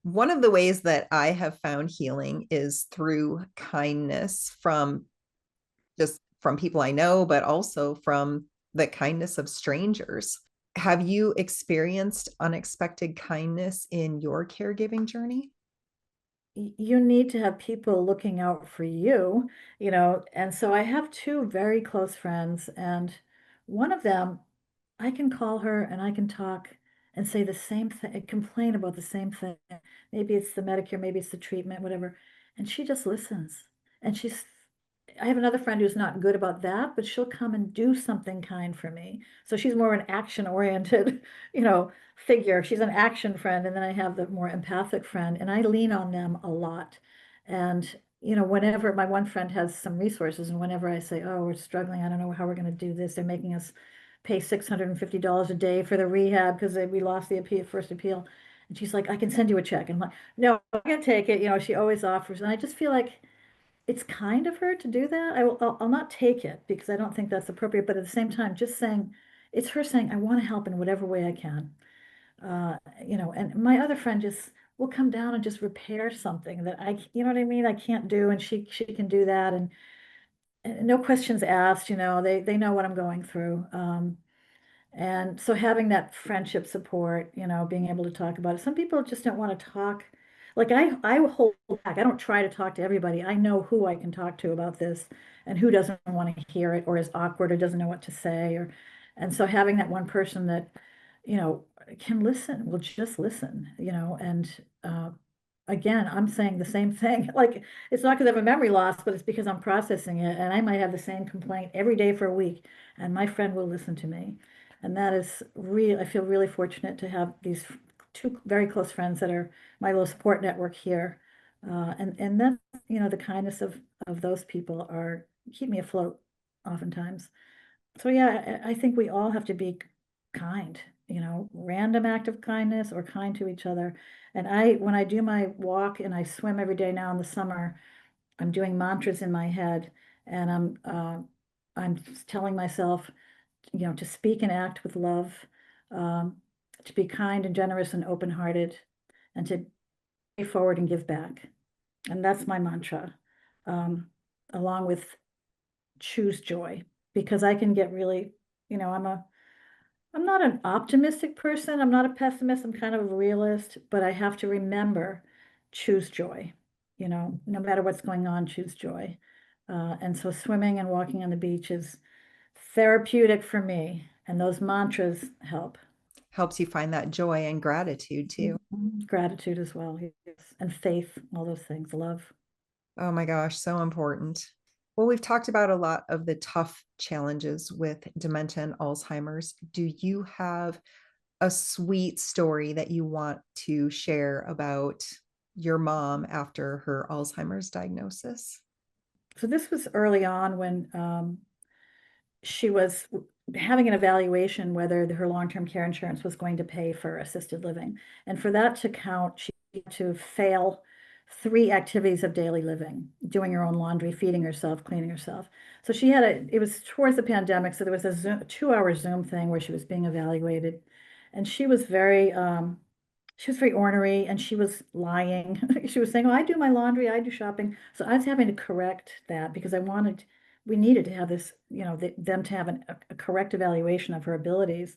One of the ways that I have found healing is through kindness from just from people I know, but also from the kindness of strangers. Have you experienced unexpected kindness in your caregiving journey? you need to have people looking out for you, and so I have two very close friends, and one of them, I can call her and I can talk and say the same thing, complain about the same thing. Maybe it's the Medicare, maybe it's the treatment, whatever. And she just listens. And I have another friend who's not good about that, but she'll come and do something kind for me. So she's more an action oriented, figure. She's an action friend. And then I have the more empathic friend, and I lean on them a lot. And, whenever my one friend has some resources, and whenever I say, oh, we're struggling, I don't know how we're going to do this, they're making us pay $650 a day for the rehab because we lost the first appeal. And she's like, I can send you a check. And I'm like, no, I'm gonna take it. She always offers. And I just feel like it's kind of her to do that. I'll not take it because I don't think that's appropriate. But at the same time, just saying, it's her saying, I want to help in whatever way I can. And my other friend just will come down and just repair something that you know what I mean? I can't do. And she can do that. And no questions asked, they know what I'm going through. And so having that friendship support, being able to talk about it. Some people just don't want to talk. Like I hold back. I don't try to talk to everybody. I know who I can talk to about this and who doesn't want to hear it or is awkward or doesn't know what to say and so having that one person that, you know, can listen, will just listen, and again, I'm saying the same thing. Like it's not because I have a memory loss, but it's because I'm processing it and I might have the same complaint every day for a week and my friend will listen to me. And that is real. I feel really fortunate to have these two very close friends that are my little support network here. And then, the kindness of those people keep me afloat oftentimes. So yeah, I think we all have to be kind, random act of kindness or kind to each other. And when I do my walk and I swim every day now in the summer, I'm doing mantras in my head and I'm telling myself, to speak and act with love, to be kind and generous and open-hearted, and to forward and give back. And that's my mantra, um, along with choose joy, because I can get really, I'm not an optimistic person. I'm not a pessimist. I'm kind of a realist, but I have to remember, choose joy. No matter what's going on, choose joy. And so swimming and walking on the beach is therapeutic for me, and those mantras help. Helps you find that joy and gratitude too. Gratitude as well, yes. And faith, all those things, love. Oh my gosh, so important. Well, we've talked about a lot of the tough challenges with dementia and Alzheimer's. Do you have a sweet story that you want to share about your mom after her Alzheimer's diagnosis? So this was early on when she was having an evaluation whether her long-term care insurance was going to pay for assisted living. And for that to count, she had to fail 3 activities of daily living, doing her own laundry, feeding herself, cleaning herself. So it was towards the pandemic, so there was a 2-hour Zoom thing where she was being evaluated. And she was very ornery and she was lying. She was saying, "Oh, I do my laundry, I do shopping." So I was having to correct that because we needed to have this, them to have a correct evaluation of her abilities.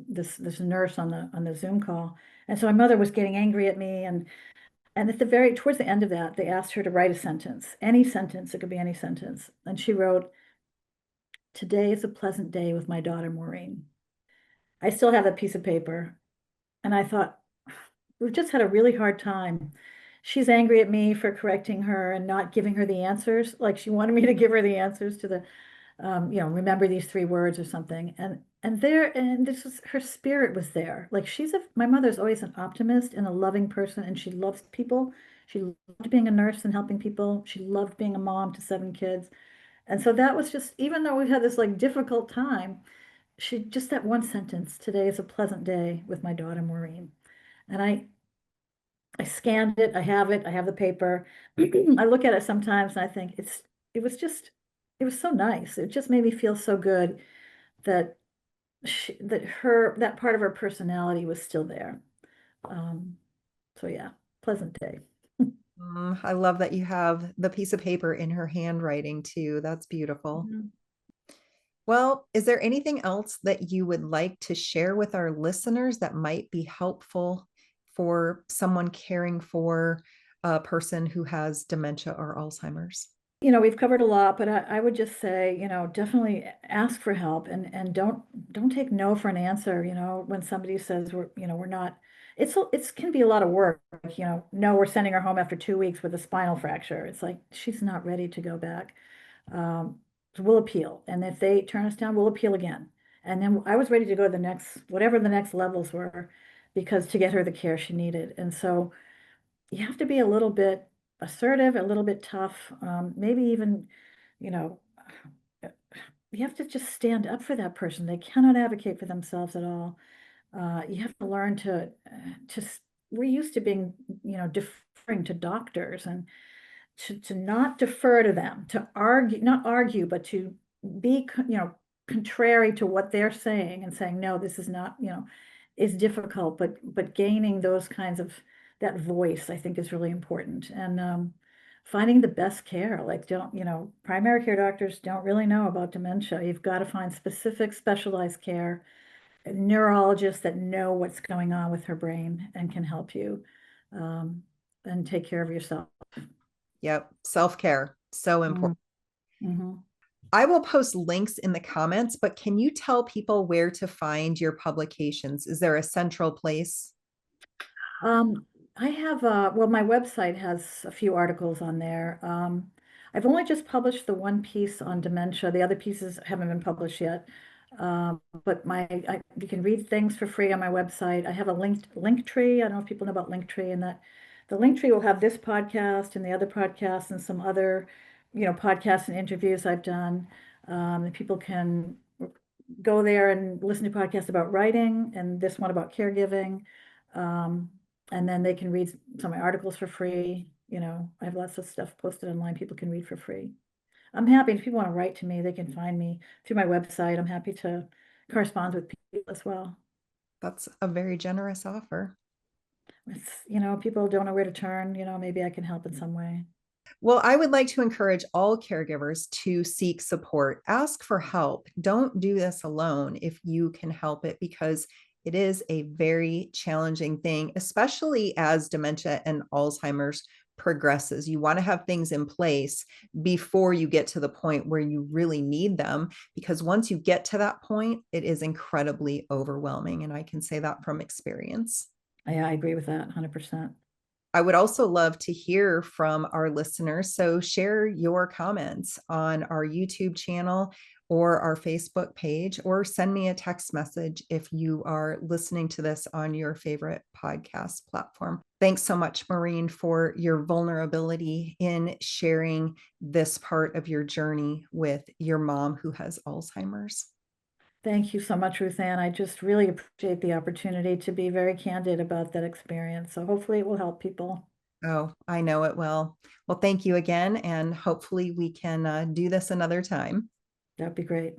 This nurse on the Zoom call. And so my mother was getting angry at me, and towards the end of that, they asked her to write a sentence, any sentence, it could be any sentence. And she wrote, "Today is a pleasant day with my daughter, Maureen." I still have that piece of paper. And I thought, we've just had a really hard time. She's angry at me for correcting her and not giving her the answers. Like she wanted me to give her the answers to remember these 3 words or something. And this was her spirit was there. Like my mother's always an optimist and a loving person, and she loves people. She loved being a nurse and helping people. She loved being a mom to 7 kids. And so that was just, even though we've had this like difficult time, she just that one sentence, "Today is a pleasant day with my daughter Maureen." And I scanned it, I have the paper. I look at it sometimes and I think it was just, it was so nice. It just made me feel so good that that part of her personality was still there. Um, so yeah, pleasant day. I love that you have the piece of paper in her handwriting too. That's beautiful. Mhm. Well, is there anything else that you would like to share with our listeners that might be helpful for someone caring for a person who has dementia or Alzheimer's? We've covered a lot, but I would just say, definitely ask for help and don't take no for an answer. When somebody says we're not, it's can be a lot of work. Like, no, we're sending her home after 2 weeks with a spinal fracture. It's like she's not ready to go back. So we'll appeal, and if they turn us down, we'll appeal again. And then I was ready to go to the next, whatever the next levels were, because to get her the care she needed. And so you have to be a little bit assertive, a little bit tough, maybe even, you know, you have to just stand up for that person. They cannot advocate for themselves at all. You have to learn we're used to being, deferring to doctors and to not defer to them, to argue, not argue, but to be, contrary to what they're saying and saying, no, this is not, is difficult, but gaining those kinds of, that voice, I think is really important. And finding the best care, like primary care doctors don't really know about dementia. You've got to find specific specialized care, neurologists that know what's going on with her brain and can help you, um, and take care of yourself. Yep, self-care, so important. Mm-hmm. I will post links in the comments, but can you tell people where to find your publications? Is there a central place? I have, well, my website has a few articles on there. I've only just published the one piece on dementia. The other pieces haven't been published yet. But you can read things for free on my website. I have a link tree. I don't know if people know about Linktree, and that the Linktree will have this podcast and the other podcast and some other, podcasts and interviews I've done. And people can go there and listen to podcasts about writing and this one about caregiving. Um, and then they can read some of my articles for free. I have lots of stuff posted online people can read for free. I'm happy if people want to write to me, they can find me through my website. I'm happy to correspond with people as well. That's a very generous offer. It's, people don't know where to turn, maybe I can help in some way. Well, I would like to encourage all caregivers to seek support. Ask for help. Don't do this alone if you can help it, because it is a very challenging thing, especially as dementia and Alzheimer's progresses. You want to have things in place before you get to the point where you really need them, because once you get to that point, it is incredibly overwhelming. And I can say that from experience. I agree with that 100%. I would also love to hear from our listeners. So share your comments on our YouTube channel or our Facebook page, or send me a text message if you are listening to this on your favorite podcast platform. Thanks so much, Maureen, for your vulnerability in sharing this part of your journey with your mom who has Alzheimer's. Thank you so much, Ruth Ann. I just really appreciate the opportunity to be very candid about that experience. So hopefully it will help people. Oh, I know it will. Well, thank you again, and hopefully we can do this another time. That'd be great.